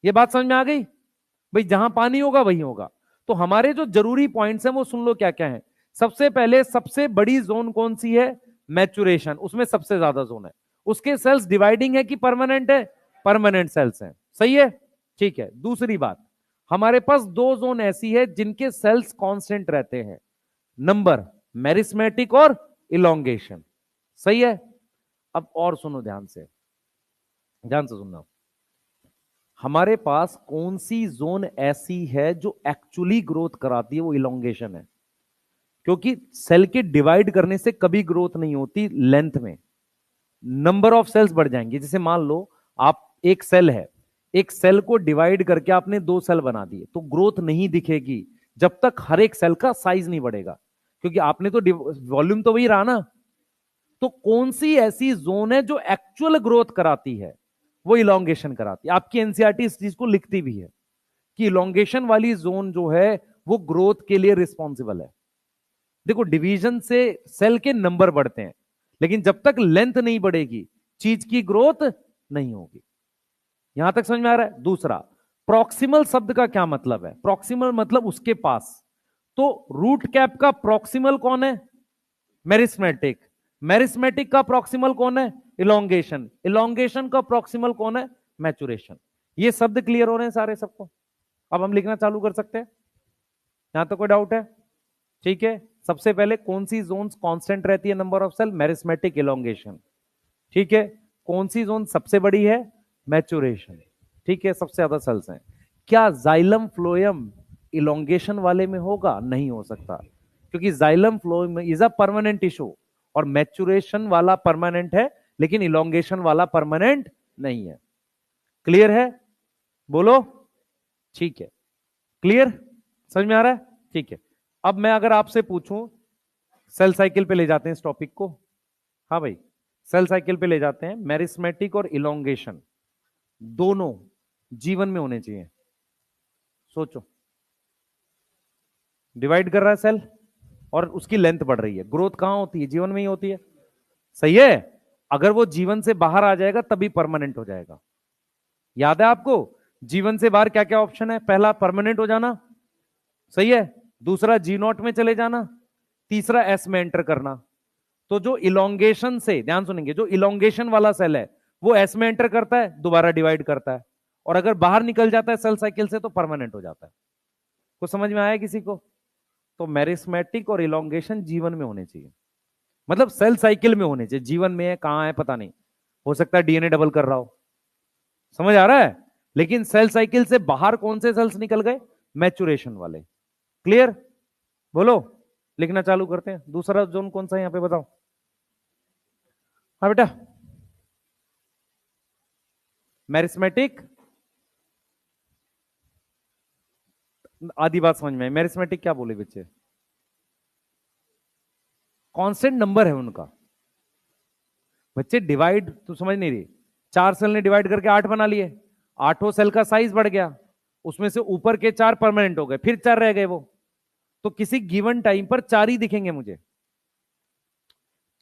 ये बात समझ में आ गई? भाई जहां पानी होगा वही होगा। तो हमारे जो जरूरी पॉइंट्स हैं वो सुन लो क्या क्या है। सबसे पहले सबसे बड़ी जोन कौन सी है, मैचुरेशन, उसमें सबसे ज्यादा जोन है। उसके सेल्स डिवाइडिंग है कि परमानेंट है, परमानेंट सेल्स हैं, सही है, ठीक है। दूसरी बात, हमारे पास 2 जोन ऐसी है जिनके सेल्स कांस्टेंट रहते हैं, नंबर, मेरिस्मेटिक और इलोंगेशन, सही है। अब और सुनो ध्यान से, ध्यान से सुनना, हमारे पास कौन सी जोन ऐसी है जो एक्चुअली ग्रोथ कराती है, वो इलोंगेशन है। क्योंकि सेल के डिवाइड करने से कभी ग्रोथ नहीं होती, लेंथ में नंबर ऑफ सेल्स बढ़ जाएंगे। जैसे मान लो आप, एक सेल है, एक सेल को डिवाइड करके आपने 2 सेल बना दिए, तो ग्रोथ नहीं दिखेगी जब तक हर एक सेल का साइज नहीं बढ़ेगा, क्योंकि आपने तो वॉल्यूम तो वही रहा ना। तो कौन सी ऐसी जोन है जो एक्चुअल ग्रोथ कराती है, वो इलोंगेशन कराती है। आपकी एनसीईआरटी इस चीज को लिखती भी है कि इलोंगेशन वाली जोन जो है वो ग्रोथ के लिए रिस्पॉन्सिबल है। देखो डिवीजन से सेल के नंबर बढ़ते हैं, लेकिन जब तक लेंथ नहीं बढ़ेगी चीज की ग्रोथ नहीं होगी। यहां तक समझ में आ रहा है? दूसरा, प्रॉक्सिमल शब्द का क्या मतलब है, प्रॉक्सिमल मतलब उसके पास। तो रूट कैप का प्रॉक्सिमल कौन है, मेरिस्मेटिक, मेरिस्मेटिक का प्रॉक्सिमल कौन है, इलोंगेशन, इलोंगेशन का प्रॉक्सिमल कौन है, मैचुरेशन। ये शब्द क्लियर हो रहे हैं सारे सबको? अब हम लिखना चालू कर सकते हैं, यहां तो कोई डाउट है? ठीक है। सबसे पहले कौन सी जोन कांस्टेंट रहती है, number of cell, meristematic, elongation, ठीक है। कौन सी जोन सबसे बड़ी है, मैचुरेशन, ठीक है, सबसे ज्यादा सेल्स हैं। क्या जाइलम फ्लोएम इलोंगेशन वाले में होगा, नहीं हो सकता, क्योंकि xylem phloem is a permanent tissue, और मैचुरेशन वाला परमानेंट है लेकिन इलोंगेशन वाला परमानेंट नहीं है। क्लियर है? बोलो, ठीक है। क्लियर? समझ में आ रहा है? ठीक है। अब मैं अगर आपसे पूछूं, सेल साइकिल पे ले जाते हैं इस टॉपिक को। हाँ भाई, सेल साइकिल पे ले जाते हैं। मेरिस्मेटिक और इलोंगेशन दोनों जीवन में होने चाहिए। सोचो, डिवाइड कर रहा है सेल और उसकी लेंथ बढ़ रही है, ग्रोथ कहां होती है? जीवन में ही होती है। सही है। अगर वो जीवन से बाहर आ जाएगा तभी परमानेंट हो जाएगा। याद है आपको जीवन से बाहर क्या क्या ऑप्शन है? पहला परमानेंट हो जाना, सही है। दूसरा जी नॉट में चले जाना, तीसरा एस में एंटर करना। तो जो इलोंगेशन से, ध्यान सुनेंगे, जो इलोंगेशन वाला सेल है वो एस में एंटर करता है, दोबारा डिवाइड करता है, और अगर बाहर निकल जाता है सेल साइकिल से तो परमानेंट हो जाता है। कुछ समझ में आया किसी को? तो मेरिस्मेटिक और इलोंगेशन जीवन में होने चाहिए, मतलब सेल साइकिल में होने चाहिए। जीवन में है कहां है पता नहीं, हो सकता है डीएनए डबल कर रहा हो। समझ आ रहा है? लेकिन सेल साइकिल से बाहर कौन से सेल्स निकल गए? मैचुरेशन वाले। क्लियर? बोलो, लिखना चालू करते हैं। दूसरा जोन कौन सा है यहां पे बताओ? हाँ बेटा, मैरिस्मेटिक। आधी बात समझ में आई। मैरिस्मेटिक क्या बोले बच्चे? कांस्टेंट नंबर है उनका। बच्चे डिवाइड तो समझ नहीं रही। 4 सेल ने डिवाइड करके 8 बना लिए, 8 सेल का साइज बढ़ गया, उसमें से ऊपर के 4 परमानेंट हो गए, फिर 4 रह गए। वो तो किसी गिवन टाइम पर 4 ही दिखेंगे मुझे।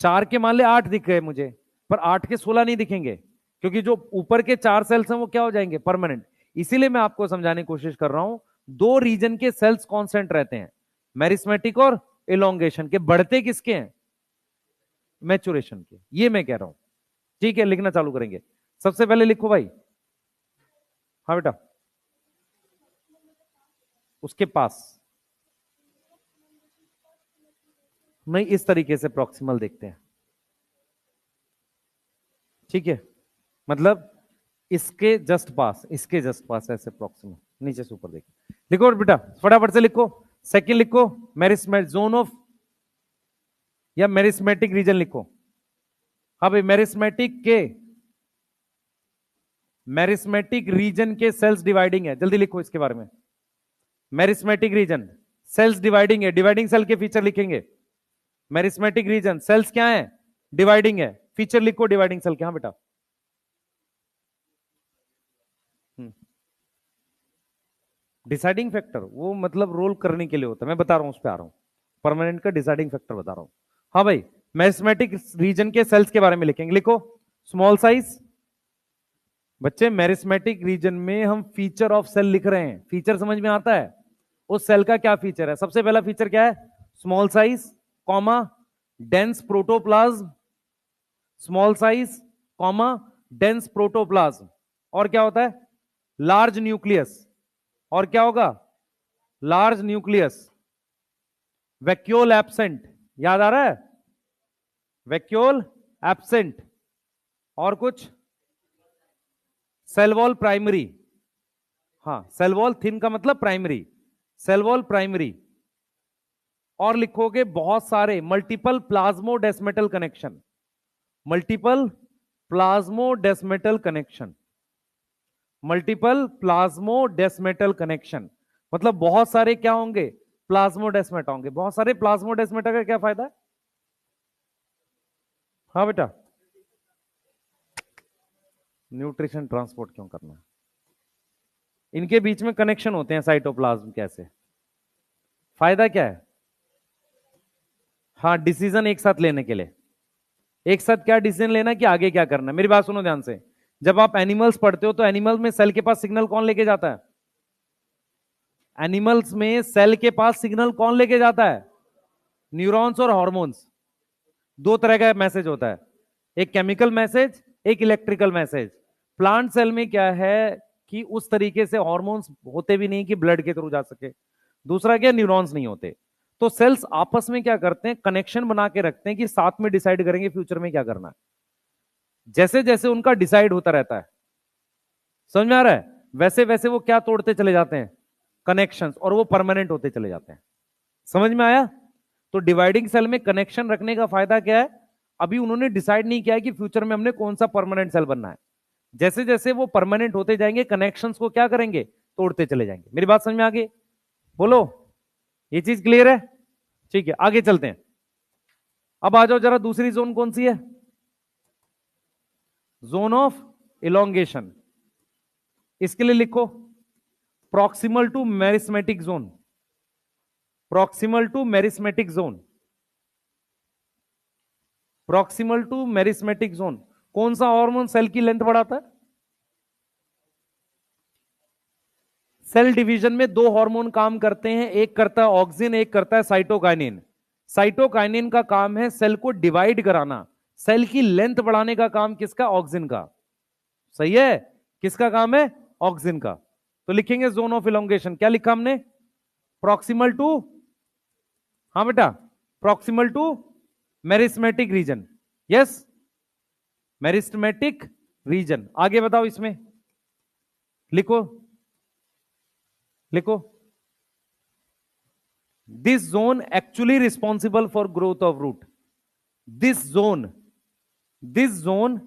4 के मान ले 8 दिख गए मुझे, पर 8 के 16 नहीं दिखेंगे, क्योंकि जो ऊपर के 4 सेल्स हैं वो क्या हो जाएंगे? परमानेंट। इसीलिए मैं आपको समझाने की कोशिश कर रहा हूं, दो रीजन के सेल्स कांस्टेंट रहते हैं, मेरिस्मेटिक और इलोंगेशन के। बढ़ते किसके हैं? मैचुरेशन के। ये मैं कह रहा हूं। ठीक है, लिखना चालू करेंगे। सबसे पहले लिखो भाई। हाँ बेटा, उसके पास नहीं, इस तरीके से प्रॉक्सिमल देखते हैं। ठीक है, मतलब इसके जस्ट पास, इसके जस्ट पास, ऐसे प्रॉक्सिमल, नीचे से ऊपर देखिए। लिखो बेटा, फटाफट से लिखो। सेकंड लिखो, मेरिस्मेट जोन ऑफ या मेरिस्मेटिक रीजन लिखो। हाँ भाई, मेरिस्मेटिक रीजन के सेल्स डिवाइडिंग है, जल्दी लिखो इसके बारे में। मेरिस्मेटिक रीजन सेल्स डिवाइडिंग है, डिवाइडिंग सेल के फीचर लिखेंगे। मेरिस्मेटिक रीजन सेल्स क्या है? डिवाइडिंग है। फीचर लिखो डिवाइडिंग सेल के। हाँ बेटा, डिसाइडिंग फैक्टर वो मतलब रोल करने के लिए होता है, मैं बता रहा हूं, उस पर आ रहा हूं। परमानेंट का डिसाइडिंग फैक्टर बता रहा हूं। हाँ भाई, मेरिस्मेटिक रीजन के सेल्स के बारे में लिखेंगे। लिखो, स्मॉल साइज। बच्चे, मेरिस्मेटिक रीजन में हम फीचर ऑफ सेल लिख रहे हैं। फीचर समझ में आता है? उस सेल का क्या फीचर है? सबसे पहला फीचर क्या है? Small size, comma, dense protoplasm. Small size, comma, dense protoplasm. और क्या होता है? Large nucleus. और क्या होगा? Large nucleus. वैक्यूल एब्सेंट, याद आ रहा है? Vacuole absent. और कुछ? Cell wall primary. हाँ, सेल वॉल थिन का मतलब प्राइमरी, सेल वॉल प्राइमरी। और लिखोगे बहुत सारे multiple plasmodesmatal connection. Multiple plasmodesmatal connection, multiple plasmodesmatal connection, मतलब बहुत सारे क्या होंगे? प्लाज्मोडेस्मेटा होंगे। बहुत सारे प्लाज्मोडेस्मेटा का क्या फायदा है? हाँ बेटा, न्यूट्रिशन ट्रांसपोर्ट क्यों करना है? इनके बीच में कनेक्शन होते हैं साइटोप्लाज्म, कैसे? फायदा क्या है? हाँ, डिसीजन एक साथ लेने के लिए। एक साथ क्या डिसीजन लेना कि आगे क्या करना है? मेरी बात सुनो ध्यान से। जब आप एनिमल्स पढ़ते हो तो एनिमल्स में सेल के पास सिग्नल कौन लेके जाता है? एनिमल्स में सेल के पास सिग्नल कौन लेके जाता है? न्यूरॉन्स और हॉर्मोन्स। दो तरह का मैसेज होता है, एक केमिकल मैसेज, एक इलेक्ट्रिकल मैसेज। प्लांट सेल में क्या है कि उस तरीके से हॉर्मोन्स होते भी नहीं कि ब्लड के थ्रू जा सके। दूसरा क्या? न्यूरॉन्स नहीं होते। तो सेल्स आपस में क्या करते हैं? कनेक्शन बना के रखते हैं कि साथ में डिसाइड करेंगे फ्यूचर में क्या करना है। जैसे जैसे उनका डिसाइड होता रहता है, समझ में आ रहा है, वैसे वैसे वो क्या तोड़ते चले जाते हैं? कनेक्शंस, और वो परमानेंट होते चले जाते हैं। समझ में आया? तो डिवाइडिंग सेल में कनेक्शन रखने का फायदा क्या है? अभी उन्होंने डिसाइड नहीं किया है कि फ्यूचर में हमने कौन सा परमानेंट सेल बनना है। जैसे जैसे वो परमानेंट होते जाएंगे, कनेक्शंस को क्या करेंगे? तोड़ते चले जाएंगे। मेरी बात समझ में आ गई? बोलो, ये चीज क्लियर है? ठीक है, आगे चलते हैं। अब आ जाओ जरा, दूसरी जोन कौन सी है? Zone of elongation. इसके लिए लिखो proximal to meristematic zone. Proximal to meristematic zone. Proximal to meristematic zone. कौन सा हार्मोन सेल की लेंथ बढ़ाता है? सेल डिवीजन में दो हार्मोन काम करते हैं, एक करता है ऑक्सिन, एक करता है साइटोकाइनिन। साइटोकाइनिन का काम है सेल को डिवाइड कराना, सेल की लेंथ बढ़ाने का काम किसका? ऑक्सिन का। सही है, किसका काम है? ऑक्सिन का। तो लिखेंगे जोन ऑफ इलोंगेशन। क्या लिखा हमने? प्रॉक्सिमल टू, हाँ बेटा, proximal to meristematic region. Yes, meristematic region. आगे बताओ, इसमें लिखो, लिखो this zone actually responsible for growth of root. This zone, this zone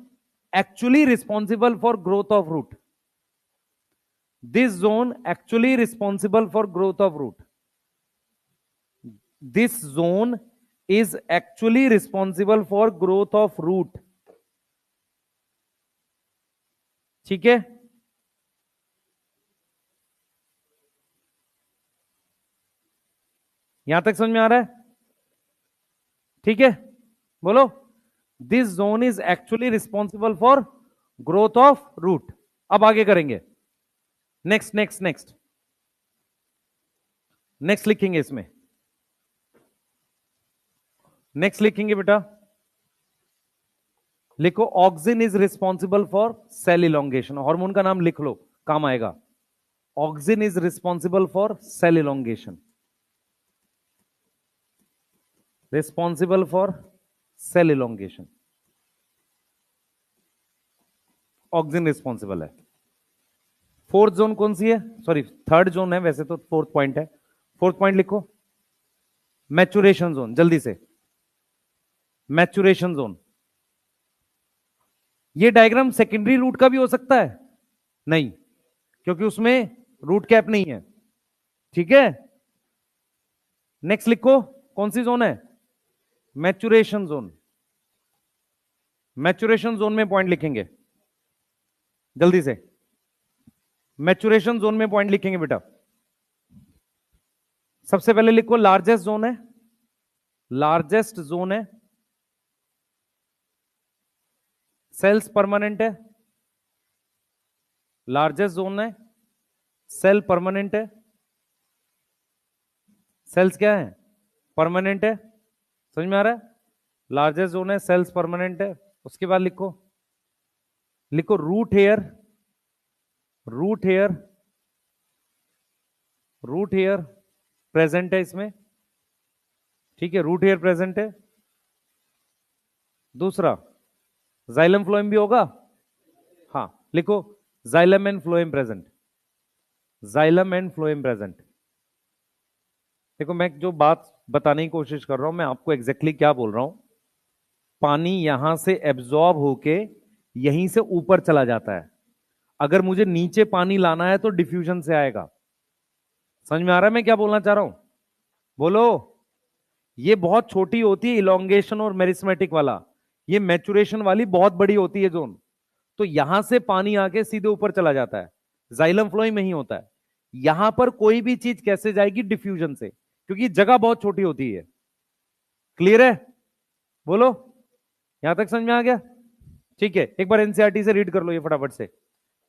actually responsible for growth of root. This zone actually responsible for growth of root. This zone is actually responsible for growth of root। ठीक है, यहां तक समझ में आ रहा है? ठीक है, बोलो, this zone is actually responsible for growth of root. अब आगे करेंगे, नेक्स्ट नेक्स्ट नेक्स्ट नेक्स्ट लिखेंगे इसमें, नेक्स्ट लिखेंगे बेटा, लिखो auxin is responsible for sale elongation. Hormone का नाम लिख लो, काम आएगा। Auxin is responsible for sale elongation. Responsible for sale elongation, auxin responsible है। फोर्थ जोन कौन सी है? सॉरी, थर्ड जोन है, वैसे तो फोर्थ पॉइंट है। फोर्थ पॉइंट लिखो, मैचुरेशन जोन। जल्दी से, मैचुरेशन जोन। ये डायग्राम सेकेंडरी रूट का भी हो सकता है? नहीं, क्योंकि उसमें रूट कैप नहीं है। ठीक है, नेक्स्ट लिखो, कौन सी जोन है? Maturation zone. मैचुरेशन जोन में पॉइंट लिखेंगे, जल्दी से, मैचुरेशन जोन में पॉइंट लिखेंगे बेटा। सबसे पहले लिखो लार्जेस्ट जोन है, लार्जेस्ट जोन है, सेल्स परमानेंट है। लार्जेस्ट जोन है, सेल परमानेंट है। सेल्स क्या है? परमानेंट है। समझ में आ रहा है? लार्जेस्ट जोन है, सेल्स परमानेंट है। उसके बाद लिखो, लिखो root hair. Root hair, root hair present है इसमें। ठीक है, रूट हेयर प्रेजेंट है। दूसरा, जाइलम फ्लोएम भी होगा। हाँ, लिखो xylem and phloem present. Xylem and phloem present. देखो, मैं जो बात बताने की कोशिश कर रहा हूं, मैं आपको एग्जैक्टली क्या बोल रहा हूं। पानी यहां से एब्जॉर्ब होके यहीं से ऊपर चला जाता है। अगर मुझे नीचे पानी लाना है तो डिफ्यूजन से आएगा। समझ में आ रहा है मैं क्या बोलना चाह रहा हूं? बोलो, ये बहुत छोटी होती है इलोंगेशन और मेरिस्मेटिक वाला, ये मैचुरेशन वाली बहुत बड़ी होती है जोन। तो यहां से पानी आके सीधे ऊपर चला जाता है, जाइलम फ्लोइंग में ही होता है। यहां पर कोई भी चीज कैसे जाएगी? डिफ्यूजन से, क्योंकि जगह बहुत छोटी होती है। क्लियर है? बोलो, यहां तक समझ में आ गया? ठीक है, एक बार एनसीईआरटी से रीड कर लो ये फटाफट से,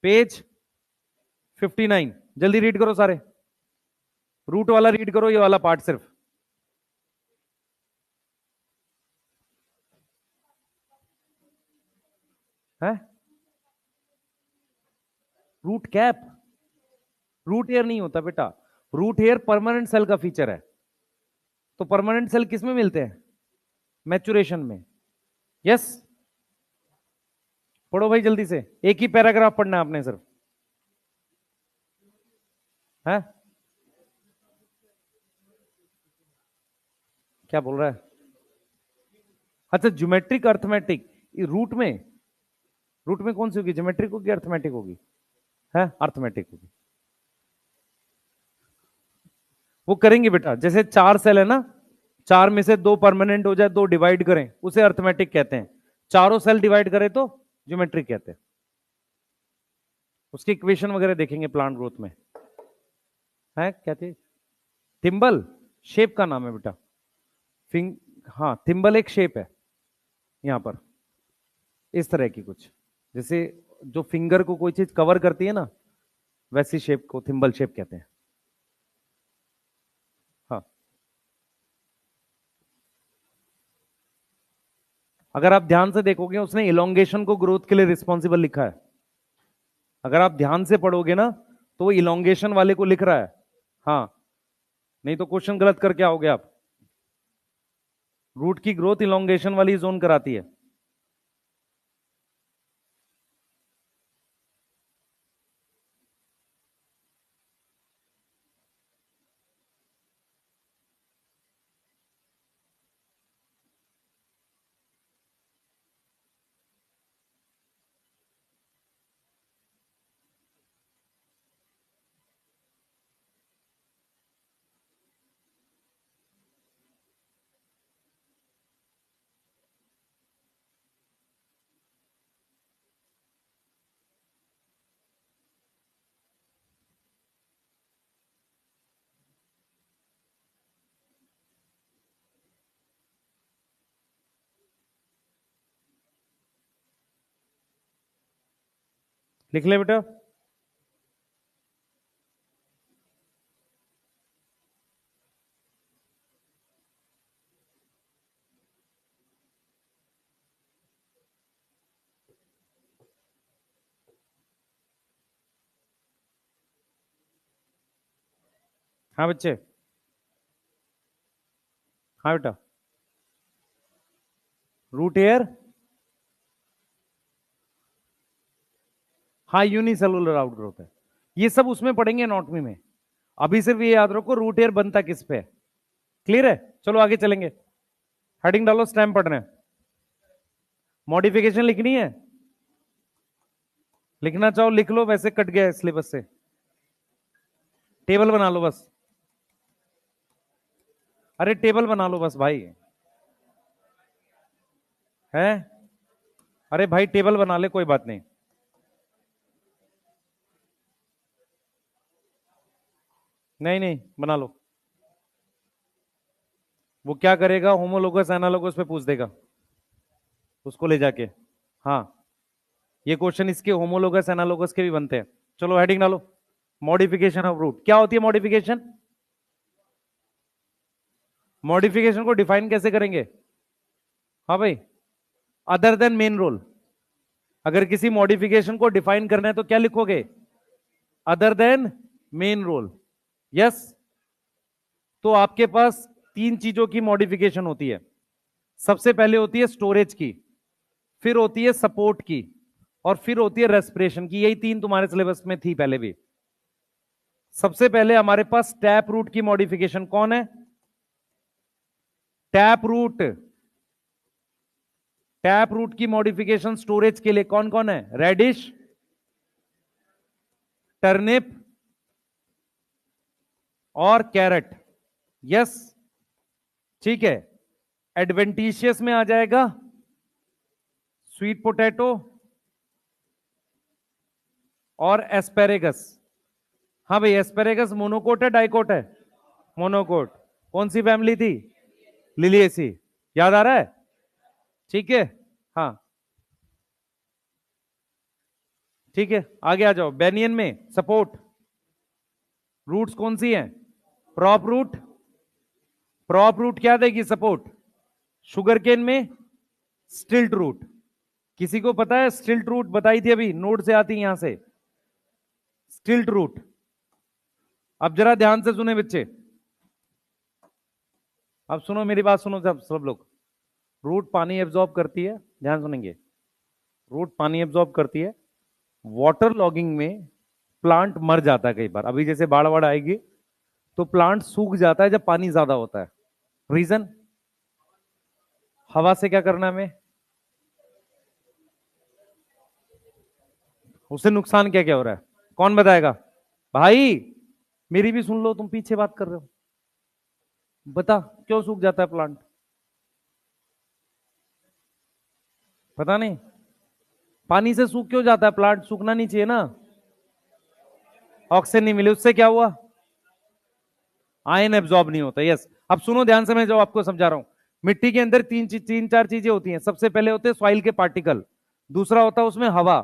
पेज 59। जल्दी रीड करो सारे, रूट वाला रीड करो, ये वाला पार्ट सिर्फ। है रूट कैप, रूट हेयर नहीं होता बेटा। रूट हेयर परमानेंट सेल का फीचर है। तो परमानेंट सेल किस में मिलते हैं? मैचुरेशन में। यस, पढ़ो भाई जल्दी से, एक ही पैराग्राफ पढ़ना है आपने सिर्फ। है क्या बोल रहा है? अच्छा, ज्योमेट्रिक अर्थमेटिक। रूट में, रूट में कौन सी होगी? ज्योमेट्रिक होगी, अर्थमेटिक होगी? है अर्थमेटिक होगी। वो करेंगे बेटा, जैसे 4 सेल है ना, 4 में से 2 परमानेंट हो जाए, 2 डिवाइड करें, उसे अर्थमेटिक कहते हैं। चारों सेल डिवाइड करें तो ज्योमेट्रिक कहते हैं। उसकी इक्वेशन वगैरह देखेंगे प्लांट ग्रोथ में। है क्या थे? थिम्बल शेप का नाम है बेटा। फिंग हाँ, थिम्बल एक शेप है यहां पर, इस तरह की कुछ, जैसे जो फिंगर को कोई चीज कवर करती है ना, वैसी शेप को थिम्बल शेप कहते हैं। हाँ, अगर आप ध्यान से देखोगे उसने इलोंगेशन को ग्रोथ के लिए रिस्पॉन्सिबल लिखा है। अगर आप ध्यान से पढ़ोगे ना तो वो इलोंगेशन वाले को लिख रहा है। हाँ, नहीं तो क्वेश्चन गलत करके आओगे आप। रूट की ग्रोथ इलोंगेशन वाली जोन कराती है। लिख ले बेटा। हाँ बच्चे, हाँ बेटा। रूट एयर, हाँ यूनिसेलुलर आउटग्रोथ है। ये सब उसमें पढ़ेंगे एनाटॉमी में। अभी सिर्फ ये याद रखो रूट एयर बनता किस पे है। क्लियर है? चलो आगे चलेंगे। हेडिंग डालो, स्टैम्प पढ़ना है। मॉडिफिकेशन लिखनी है, लिखना चाहो लिख लो, वैसे कट गया है सिलेबस से। टेबल बना लो बस। अरे टेबल बना लो बस भाई। है? अरे भाई टेबल बना ले, कोई बात नहीं। नहीं नहीं, बना लो। वो क्या करेगा, होमोलोगस एनालोगस पे पूछ देगा उसको ले जाके। हाँ, ये क्वेश्चन इसके होमोलोगस एनालोगस के भी बनते हैं। चलो हेडिंग डालो, मॉडिफिकेशन ऑफ रूट। क्या होती है मॉडिफिकेशन? मॉडिफिकेशन को डिफाइन कैसे करेंगे? हाँ भाई, अदर देन मेन रोल। अगर किसी मॉडिफिकेशन को डिफाइन करना है तो क्या लिखोगे? Other than main role. Yes. तो आपके पास 3 चीजों की मॉडिफिकेशन होती है। सबसे पहले होती है स्टोरेज की, फिर होती है सपोर्ट की, और फिर होती है रेस्पिरेशन की। यही 3 तुम्हारे सिलेबस में थी पहले भी। सबसे पहले हमारे पास टैप रूट की मॉडिफिकेशन कौन है? Tap root. टैप रूट की मॉडिफिकेशन स्टोरेज के लिए कौन कौन है? रेडिश, टर्निप और कैरेट। यस, ठीक है। एडवेंटिशियस में आ जाएगा स्वीट पोटैटो और एस्पेरेगस। हाँ भाई, एस्पेरेगस मोनोकोट है डाइकोट है? मोनोकोट। कौन सी फैमिली थी? लिलिएसी। याद आ रहा है? ठीक है। हाँ, ठीक है, आगे आ जाओ। बेनियन में सपोर्ट रूट्स कौन सी हैं? Prop root. प्रॉप रूट क्या देगी सपोर्ट? शुगर केन में स्टिल्ट रूट। किसी को पता है? स्टिल्ट रूट बताई थी अभी, नोट से आती यहां से। स्टिल्ट रूट। अब जरा ध्यान से सुने बच्चे, अब सुनो मेरी बात, सुनो सब लोग। रूट पानी एब्जॉर्ब करती है, ध्यान सुनेंगे। रूट पानी एब्जॉर्ब करती है। वाटर लॉगिंग में प्लांट मर जाता है कई बार। अभी जैसे बाढ़ बाढ़ आएगी तो प्लांट सूख जाता है जब पानी ज्यादा होता है। रीजन? हवा से क्या करना है हमें? उससे नुकसान क्या क्या हो रहा है? कौन बताएगा? भाई मेरी भी सुन लो, तुम पीछे बात कर रहे हो। बता क्यों सूख जाता है प्लांट? पता नहीं। पानी से सूख क्यों जाता है प्लांट? सूखना नहीं चाहिए ना। ऑक्सीजन नहीं मिले, उससे क्या हुआ? आयन एब्जॉर्ब नहीं होता। यस, अब सुनो ध्यान से, मैं जो आपको समझा रहा हूं। मिट्टी के अंदर तीन चार चीजें होती हैं। सबसे पहले होते हैं सॉइल के पार्टिकल, दूसरा होता है उसमें हवा,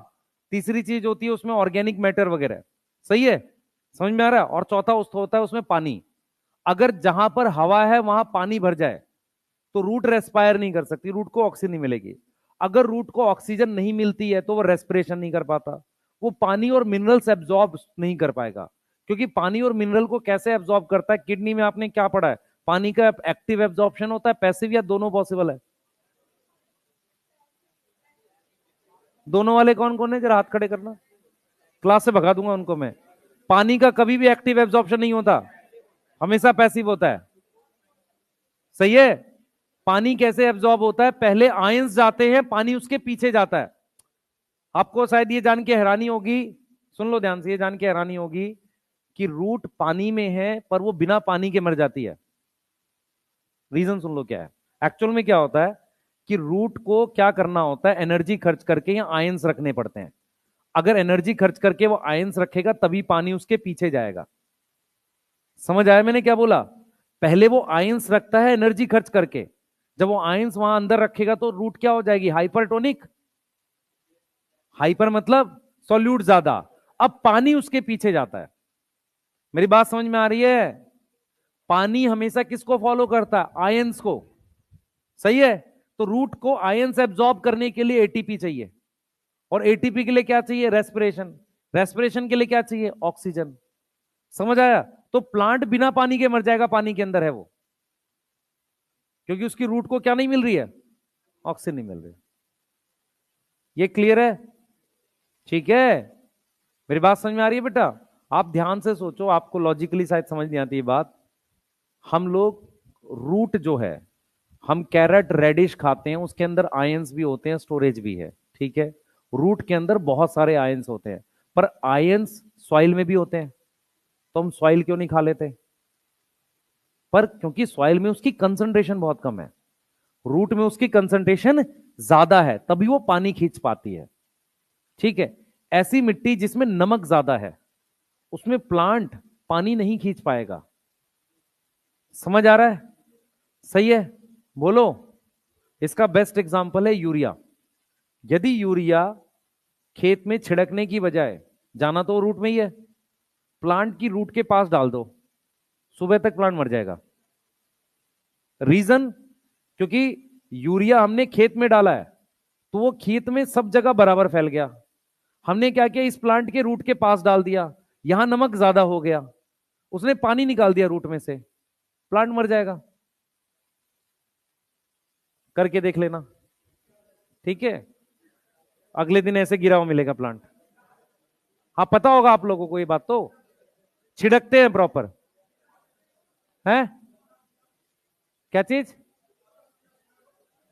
तीसरी चीज होती है उसमें ऑर्गेनिक मैटर वगैरह। सही है? समझ में आ रहा है? और चौथा होता है उसमें पानी। अगर जहां पर हवा है वहां पानी भर जाए तो रूट रेस्पायर नहीं कर सकती, रूट को ऑक्सीजन नहीं मिलेगी। अगर रूट को ऑक्सीजन नहीं मिलती है तो वो रेस्पिरेशन नहीं कर पाता, वो पानी और मिनरल्स एब्जॉर्ब नहीं कर पाएगा। क्योंकि पानी और मिनरल को कैसे एब्जॉर्ब करता है? किडनी में आपने क्या पढ़ा है? पानी का एक्टिव एब्जॉर्प्शन होता है, पैसिव, या दोनों पॉसिबल है? दोनों वाले कौन कौन है? जरा हाथ खड़े करना, क्लास से भगा दूंगा उनको मैं। पानी का कभी भी एक्टिव एब्जॉर्प्शन नहीं होता, हमेशा पैसिव होता है। सही है? पानी कैसे एब्जॉर्ब होता है? पहले आयंस जाते हैं, पानी उसके पीछे जाता है। आपको शायद ये जान के हैरानी होगी, सुन लो ध्यान से, ये जान के हैरानी होगी कि रूट पानी में है पर वो बिना पानी के मर जाती है। रीजन सुन लो क्या है। एक्चुअल में क्या होता है कि रूट को क्या करना होता है? एनर्जी खर्च करके या आयंस रखने पड़ते हैं। अगर एनर्जी खर्च करके वो आयंस रखेगा तभी पानी उसके पीछे जाएगा। समझ आया मैंने क्या बोला? पहले वो आयंस रखता है एनर्जी खर्च करके। जब वो आयंस वहां अंदर रखेगा तो रूट क्या हो जाएगी? हाइपरटोनिक। हाइपर मतलब सॉल्यूट ज्यादा। अब पानी उसके पीछे जाता है। मेरी बात समझ में आ रही है? पानी हमेशा किसको फॉलो करता है? आयंस को। सही है? तो रूट को आयंस एब्जॉर्ब करने के लिए एटीपी चाहिए, और एटीपी के लिए क्या चाहिए? रेस्पिरेशन। रेस्पिरेशन के लिए क्या चाहिए? ऑक्सीजन। समझ आया? तो प्लांट बिना पानी के मर जाएगा, पानी के अंदर है वो, क्योंकि उसकी रूट को क्या नहीं मिल रही है? ऑक्सीजन नहीं मिल रही। ये क्लियर है? ठीक है? मेरी बात समझ में आ रही है बेटा? आप ध्यान से सोचो, आपको लॉजिकली शायद समझ नहीं आती ये बात। हम लोग रूट जो है, हम कैरेट रेडिश खाते हैं, उसके अंदर आयंस भी होते हैं, स्टोरेज भी है। ठीक है? रूट के अंदर बहुत सारे आयंस होते हैं, पर आयंस सॉइल में भी होते हैं। तो हम सॉइल क्यों नहीं खा लेते? पर क्योंकि सॉइल में उसकी कंसंट्रेशन बहुत कम है, रूट में उसकी कंसंट्रेशन ज्यादा है, तभी वो पानी खींच पाती है। ठीक है? ऐसी मिट्टी जिसमें नमक ज्यादा है उसमें प्लांट पानी नहीं खींच पाएगा। समझ आ रहा है? सही है? बोलो। इसका बेस्ट एग्जांपल है यूरिया। यदि यूरिया खेत में छिड़कने की बजाय जाना तो रूट में ही है, प्लांट की रूट के पास डाल दो, सुबह तक प्लांट मर जाएगा। रीजन? क्योंकि यूरिया हमने खेत में डाला है तो वो खेत में सब जगह बराबर फैल गया। हमने क्या किया? इस प्लांट के रूट के पास डाल दिया, यहां नमक ज्यादा हो गया, उसने पानी निकाल दिया रूट में से, प्लांट मर जाएगा। करके देख लेना। ठीक है? अगले दिन ऐसे गिरा हुआ मिलेगा प्लांट। हाँ, पता होगा आप लोगों को ये बात। तो छिड़कते हैं प्रॉपर है। क्या चीज?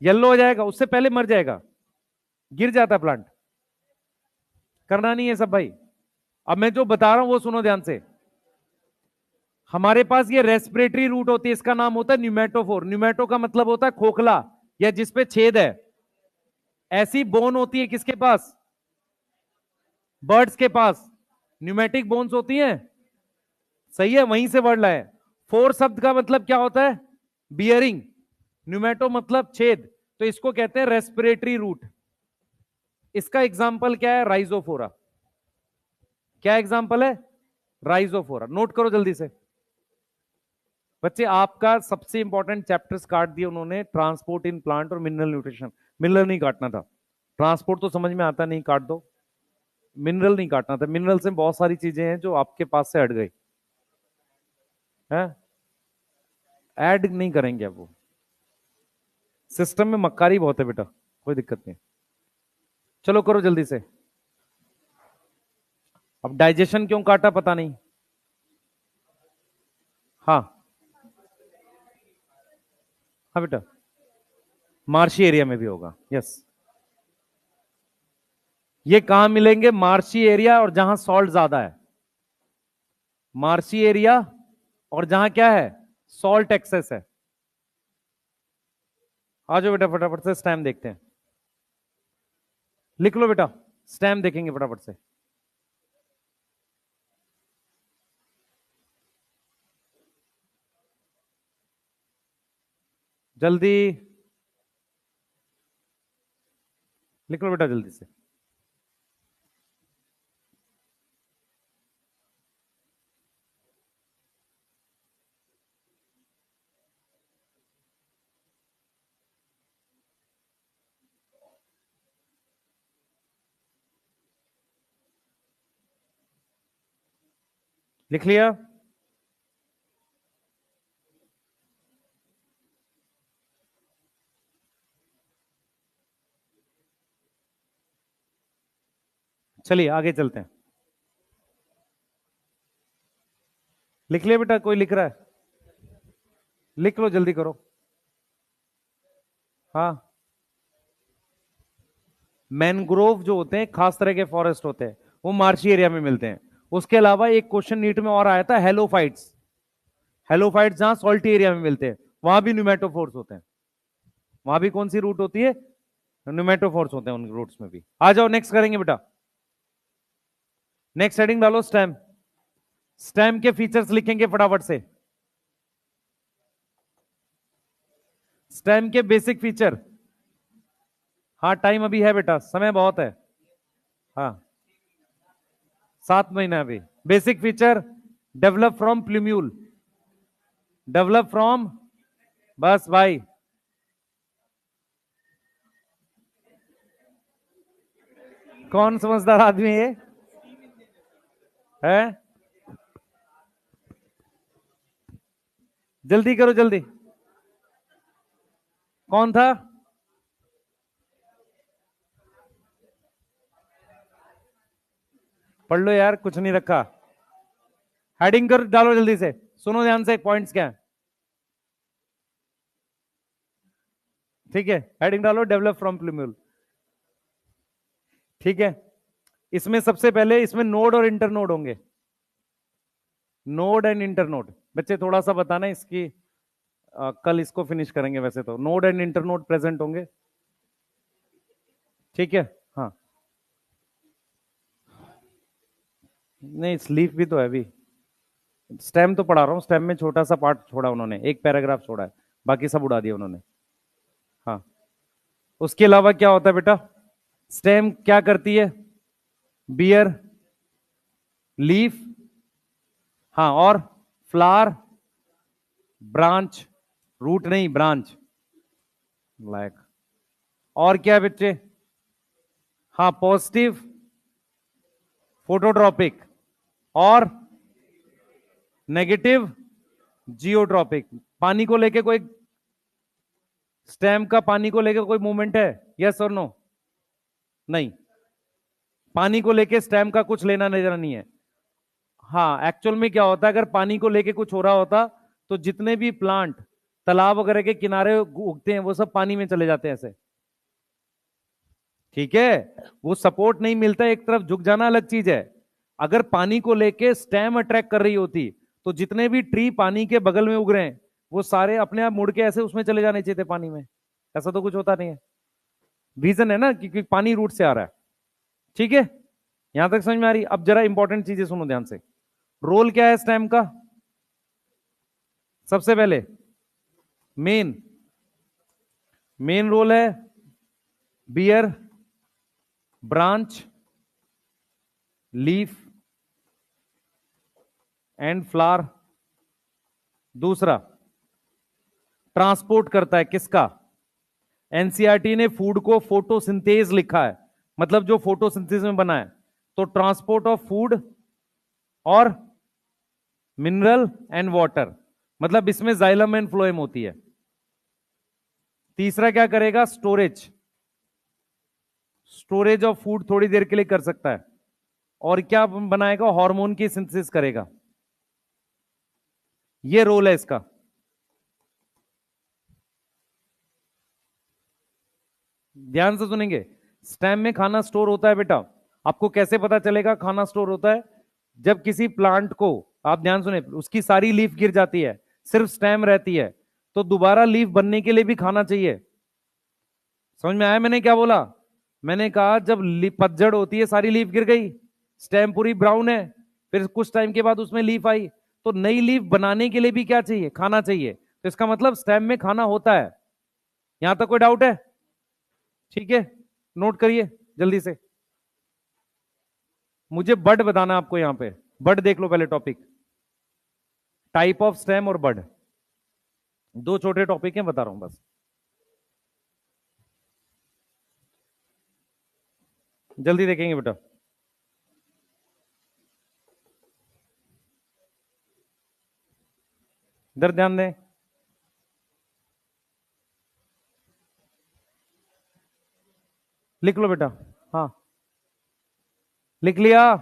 येलो हो जाएगा, उससे पहले मर जाएगा, गिर जाता प्लांट। करना नहीं है सब भाई। अब मैं जो बता रहा हूं वो सुनो ध्यान से। हमारे पास ये रेस्पिरेटरी रूट होती है, इसका नाम होता है न्यूमेटोफोर। न्यूमेटो का मतलब होता है खोखला या जिसपे छेद है। ऐसी बोन होती है किसके पास? बर्ड्स के पास न्यूमेटिक बोन्स होती हैं। सही है? वहीं से वर्ड लाए। फोर शब्द का मतलब क्या होता है? बियरिंग। न्यूमेटो मतलब छेद, तो इसको कहते हैं रेस्पिरेटरी रूट। इसका एग्जाम्पल क्या है? राइजोफोरा। क्या एग्जाम्पल है? राइजोफोरा। नोट करो जल्दी से बच्चे। आपका सबसे इंपॉर्टेंट चैप्टर्स काट दिए उन्होंने, ट्रांसपोर्ट इन प्लांट और मिनरल न्यूट्रिशन। मिनरल नहीं काटना था, ट्रांसपोर्ट तो समझ में आता नहीं, काट दो। मिनरल नहीं काटना था, मिनरल से बहुत सारी चीजें हैं जो आपके पास से हट गई है। ऐड नहीं करेंगे अब वो, सिस्टम में मक्कारी बहुत है बेटा, कोई दिक्कत नहीं। चलो करो जल्दी से। अब डाइजेशन क्यों काटा पता नहीं। हाँ, हाँ बेटा, मार्शी एरिया में भी होगा। यस, ये कहां मिलेंगे? मार्शी एरिया और जहां सॉल्ट ज्यादा है। मार्शी एरिया और जहां क्या है? सॉल्ट एक्सेस है। आ जाओ बेटा फटाफट से स्टेम देखते हैं। लिख लो बेटा, स्टेम देखेंगे फटाफट से। जल्दी लिख लो बेटा, जल्दी से। लिख लिया? चलिए आगे चलते हैं। लिख लिया बेटा? कोई लिख रहा है? लिख लो, जल्दी करो। हाँ, मैनग्रोव जो होते हैं खास तरह के फॉरेस्ट होते हैं, वो मार्शी एरिया में मिलते हैं। उसके अलावा एक क्वेश्चन नीट में और आया था, हेलोफाइट्स। हेलोफाइट्स जहां सॉल्टी एरिया में मिलते हैं वहां भी न्यूमेटोफोर्स होते हैं। वहां भी कौन सी रूट होती है? न्यूमेटोफोर्स होते हैं उन रूट्स में भी। आ जाओ नेक्स्ट करेंगे बेटा। नेक्स्ट हेडिंग डालो, स्टेम। स्टेम के फीचर्स लिखेंगे फटाफट से। स्टेम के बेसिक फीचर। हाँ टाइम अभी है बेटा, समय बहुत है। हाँ 7 महीना अभी। Basic feature, develop from plumule. Develop from, बस भाई। कौन समझदार आदमी है? जल्दी करो जल्दी। कौन था? पढ़ लो यार, कुछ नहीं रखा। हेडिंग कर डालो जल्दी से, सुनो ध्यान से पॉइंट्स क्या है। ठीक है, हेडिंग डालो, डेवलप फ्रॉम प्लूम्यूल। ठीक है, इसमें सबसे पहले इसमें नोड और इंटरनोड होंगे। Node and internode. बच्चे थोड़ा सा बताना इसकी, कल इसको फिनिश करेंगे। वैसे तो नोड एंड इंटरनोड प्रेजेंट होंगे। ठीक है। हाँ नहीं, स्लीप भी तो है अभी। स्टेम तो पढ़ा रहा हूँ, स्टेम में छोटा सा पार्ट छोड़ा उन्होंने, एक पैराग्राफ छोड़ा है, बाकी सब उड़ा दिया उन्होंने। हाँ, उसके अलावा क्या होता है बेटा? स्टेम क्या करती है? बियर, लीफ, हाँ, और फ्लावर, ब्रांच, रूट नहीं ब्रांच, लाइक। और क्या है बच्चे? हाँ, पॉजिटिव फोटोट्रॉपिक और नेगेटिव जियोट्रॉपिक। पानी को लेके कोई, स्टेम का पानी को लेके कोई मूवमेंट है? यस और नो? नहीं, पानी को लेके स्टेम का कुछ लेना देना नहीं है। हाँ, एक्चुअल में क्या होता है, अगर पानी को लेके कुछ हो रहा होता तो जितने भी प्लांट तालाब वगैरह के किनारे उगते हैं वो सब पानी में चले जाते हैं ऐसे। ठीक है, वो सपोर्ट नहीं मिलता, एक तरफ झुक जाना अलग चीज है। अगर पानी को लेके स्टेम अट्रैक्ट कर रही होती तो जितने भी ट्री पानी के बगल में उग रहे हैं वो सारे अपने आप मुड़ के ऐसे उसमें चले जाने चाहिए थे पानी में। ऐसा तो कुछ होता नहीं है। रीजन है ना, क्योंकि पानी रूट से आ रहा है। ठीक है, यहां तक समझ में आ रही? अब जरा इंपॉर्टेंट चीजें सुनो ध्यान से। रोल क्या है स्टेम का? सबसे पहले मेन मेन रोल है bear, branch, leaf and flower. दूसरा, ट्रांसपोर्ट करता है किसका? एनसीईआरटी ने फूड को फोटोसिंथेज लिखा है, मतलब जो फोटोसिंथेसिस में बना है। तो ट्रांसपोर्ट ऑफ फूड और मिनरल एंड वाटर, मतलब इसमें जाइलम एंड फ्लोएम होती है। तीसरा क्या करेगा? स्टोरेज। स्टोरेज ऑफ फूड थोड़ी देर के लिए कर सकता है। और क्या बनाएगा? हार्मोन की सिंथेसिस करेगा। ये रोल है इसका। ध्यान से सुनेंगे। स्टेम में खाना स्टोर होता है बेटा। आपको कैसे पता चलेगा खाना स्टोर होता है? जब किसी प्लांट को, आप ध्यान सुने, उसकी सारी लीफ गिर जाती है, सिर्फ स्टेम रहती है, तो दोबारा लीफ बनने के लिए भी खाना चाहिए। समझ में आया मैंने क्या बोला? मैंने कहा जब पतझड़ होती है, सारी लीफ गिर गई, स्टेम पूरी ब्राउन है, फिर कुछ टाइम के बाद उसमें लीफ आई, तो नई लीफ बनाने के लिए भी क्या चाहिए? खाना चाहिए। तो इसका मतलब स्टेम में खाना होता है। यहां तक कोई डाउट है? ठीक है, नोट करिए जल्दी से। मुझे बड बताना आपको, यहां पे बड देख लो पहले टॉपिक, टाइप ऑफ स्टेम और बड, दो छोटे टॉपिक हैं, बता रहा हूं बस। जल्दी देखेंगे बेटा। इधर ध्यान दें। लिख लो बेटा। हाँ, लिख लिया?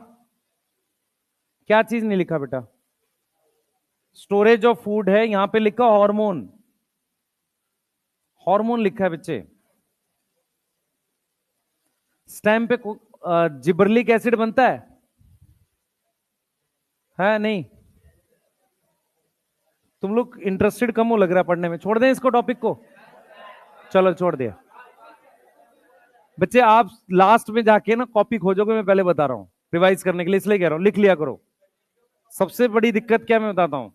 क्या चीज नहीं लिखा बेटा? स्टोरेज ऑफ फूड है, यहां पे लिखा हार्मोन, हार्मोन लिखा है बच्चे। स्टेम पे जिबरलिक एसिड बनता है नहीं? तुम लोग इंटरेस्टेड कम हो लग रहा है पढ़ने में, छोड़ दें इसको टॉपिक को? चलो छोड़ दिया। बच्चे आप लास्ट में जाके ना कॉपी खोजोगे, मैं पहले बता रहा हूं, रिवाइज करने के लिए इसलिए कह रहा हूं, लिख लिया करो। सबसे बड़ी दिक्कत क्या मैं बताता हूं,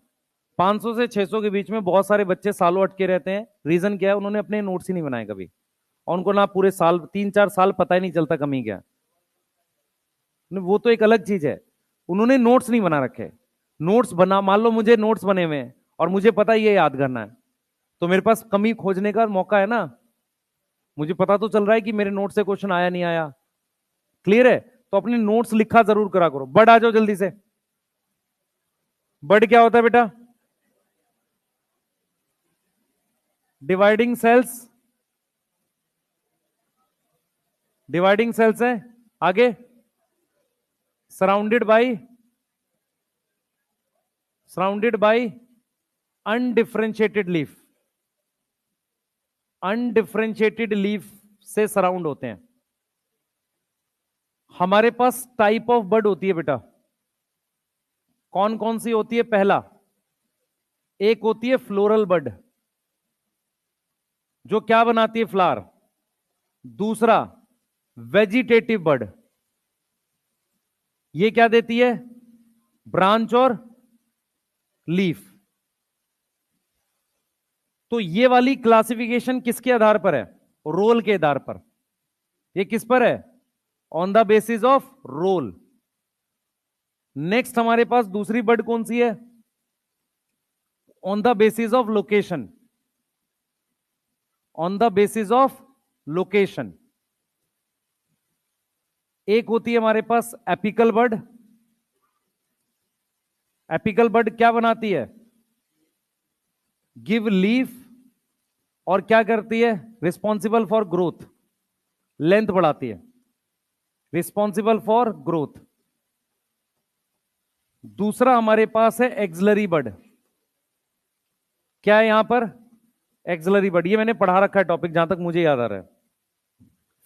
500 से 600 के बीच में बहुत सारे बच्चे सालों अटके रहते हैं। रीजन क्या है? उन्होंने अपने नोट्स ही नहीं बनाए कभी, और उनको ना पूरे साल 3-4 साल पता ही नहीं चलता कमी क्या। वो तो एक अलग चीज है, उन्होंने नोट्स नहीं बना रखे। नोट्स बना, मान लो मुझे नोट्स बने हुए हैं और मुझे पता ये याद करना है, तो मेरे पास कमी खोजने का मौका है ना, मुझे पता तो चल रहा है कि मेरे नोट से क्वेश्चन आया नहीं आया। क्लियर है? तो अपने नोट्स लिखा जरूर करा करो। बड आ जाओ जल्दी से। बड क्या होता है बेटा? डिवाइडिंग सेल्स, डिवाइडिंग सेल्स है। आगे? Surrounded by, surrounded by undifferentiated leaf, undifferentiated leaf से सराउंड होते हैं। हमारे पास टाइप ऑफ बड होती है बेटा, कौन कौन सी होती है? पहला, एक होती है फ्लोरल बड, जो क्या बनाती है? फ्लावर। दूसरा वेजिटेटिव बड, ये क्या देती है? ब्रांच और लीफ। तो ये वाली क्लासिफिकेशन किसके आधार पर है? रोल के आधार पर। ये किस पर है? On the basis of role. Next हमारे पास दूसरी बड कौन सी है? On the basis of location, on the basis of location. एक होती है हमारे पास एपिकल बर्ड। एपिकल बर्ड क्या बनाती है? गिव लीफ, और क्या करती है? रिस्पॉन्सिबल फॉर ग्रोथ, लेंथ बढ़ाती है, रिस्पॉन्सिबल फॉर ग्रोथ। दूसरा हमारे पास है एक्सलरी बर्ड। क्या है यहां पर? एक्सलरी बर्ड, ये मैंने पढ़ा रखा है टॉपिक, जहां तक मुझे याद आ रहा है,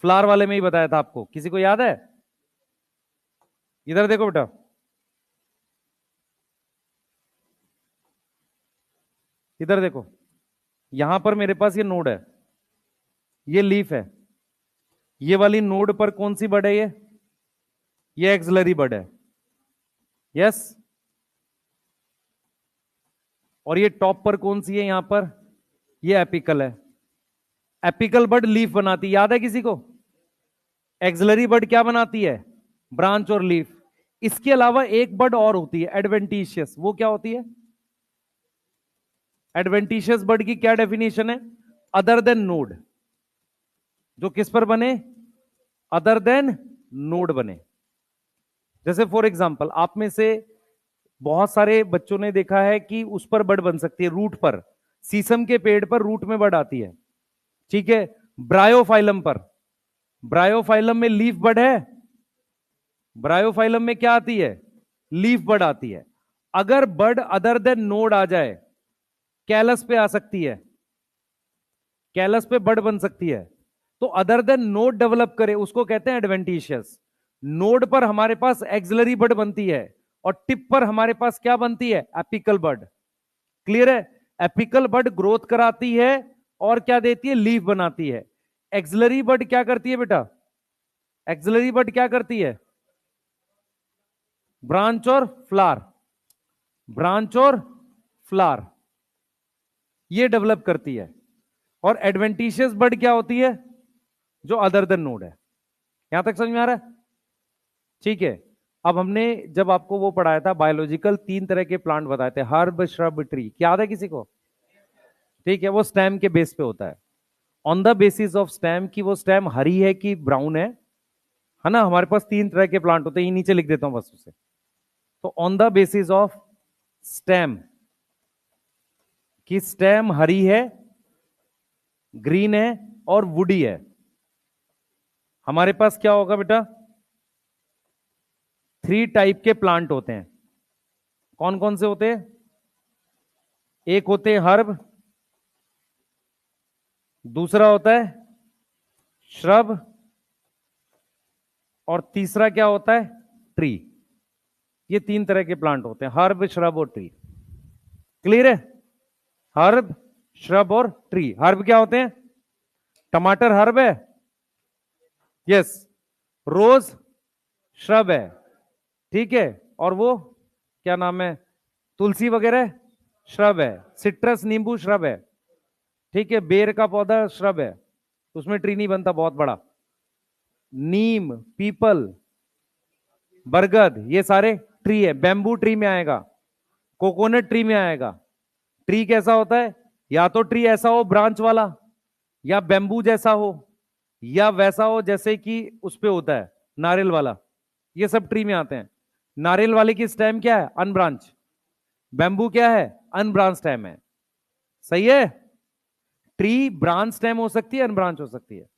फ्लावर वाले में ही बताया था आपको। किसी को याद है? इधर देखो बेटा, इधर देखो, यहां पर मेरे पास ये नोड है, ये लीफ है, ये वाली नोड पर कौन सी बर्ड है? ये एक्सलरी बर्ड है। यस। और ये टॉप पर कौन सी है? यहां पर ये एपिकल है। एपिकल बर्ड लीफ बनाती है, याद है किसी को? एक्सलरी बर्ड क्या बनाती है? ब्रांच और लीफ। इसके अलावा एक बर्ड और होती है एडवेंटिशियस, वो क्या होती है? एडवेंटिशियस बर्ड की क्या डेफिनेशन है? अदर देन नोड, जो किस पर बने? अदर देन नोड बने। जैसे फॉर एग्जांपल, आप में से बहुत सारे बच्चों ने देखा है कि उस पर बर्ड बन सकती है, रूट पर, सीसम के पेड़ पर रूट में बर्ड आती है, ठीक है। ब्रायोफाइलम पर, ब्रायोफाइलम में लीफ बर्ड है, ब्रायोफाइलम में क्या आती है? लीफ बर्ड आती है। अगर बर्ड अदर देन नोड आ जाए, कैलस पे आ सकती है, कैलस पे बर्ड बन सकती है, तो अदर देन नोड डेवलप करे उसको कहते हैं एडवेंटिशियस। नोड पर हमारे पास एक्सिलरी बर्ड बनती है, और टिप पर हमारे पास क्या बनती है? Apical bud. क्लियर है? एपिकल बड ग्रोथ कराती है और क्या देती है? लीफ बनाती है। एक्सिलरी बड क्या करती है बेटा? एक्सिलरी बड क्या करती है? ब्रांच और फ्लावर, ब्रांच और फ्लावर ये डेवलप करती है। और एडवेंटिशियस बड क्या होती है? जो अदर देन नोड है। यहां तक समझ में आ रहा है? ठीक है। अब हमने जब आपको वो पढ़ाया था बायोलॉजिकल, 3 तरह के प्लांट बताए थे, हर्ब, श्रब, ट्री, याद है किसी को? ठीक है, वो स्टेम के बेस पे होता है। On the basis of stem की वो स्टेम हरी है कि ब्राउन है ना? हमारे पास 3 तरह के प्लांट होते हैं, ये नीचे लिख देता हूं बस उसे। तो on the basis of stem कि स्टेम हरी है, ग्रीन है और वुडी है, हमारे पास क्या होगा बेटा? 3 टाइप के प्लांट होते हैं। कौन कौन से होते हैं? एक होते हैं हर्ब, दूसरा होता है श्रब और तीसरा क्या होता है? ट्री। ये 3 तरह के प्लांट होते हैं, हर्ब, श्रब और ट्री। क्लियर है? हर्ब, श्रब और ट्री। हर्ब क्या होते हैं? टमाटर हर्ब है, यस। रोज श्रब है, ठीक है। और वो क्या नाम है? तुलसी वगैरह श्रब है। सिट्रस नींबू श्रब है, ठीक है। बेर का पौधा श्रब है, उसमें ट्री नहीं बनता बहुत बड़ा। नीम, पीपल, बरगद ये सारे ट्री है। बैम्बू ट्री में आएगा, कोकोनट ट्री में आएगा। ट्री कैसा होता है? या तो ट्री ऐसा हो ब्रांच वाला, या बैम्बू जैसा हो, या वैसा हो जैसे कि उस पे होता है नारियल वाला। ये सब ट्री में आते हैं। नारियल वाले की स्टेम क्या है? अनब्रांच। बैम्बू क्या है? अनब्रांच स्टेम है। सही है? ट्री ब्रांच स्टेम हो सकती है, अनब्रांच हो सकती है।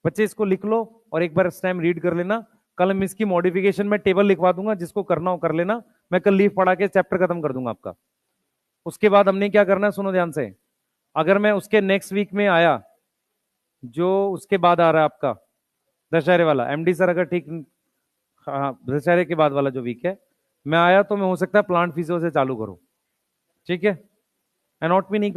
बच्चे इसको लिख लो और एक बार स्टेम रीड कर लेना। कल हम इसकी मॉडिफिकेशन में टेबल लिखवा दूंगा, जिसको करना हो कर लेना। मैं कल लीफ पढ़ा के चैप्टर खत्म कर दूंगा आपका। उसके बाद हमने क्या करना है, सुनो ध्यान से। अगर मैं उसके नेक्स्ट वीक में आया, जो उसके बाद आ रहा है आपका दशहरे वाला, एमडी सर अगर ठीक, हाँ दशहरे के बाद वाला जो वीक है, मैं आया तो मैं हो सकता है प्लांट फिजियो से चालू करूं, ठीक है। एनॉटमी नहीं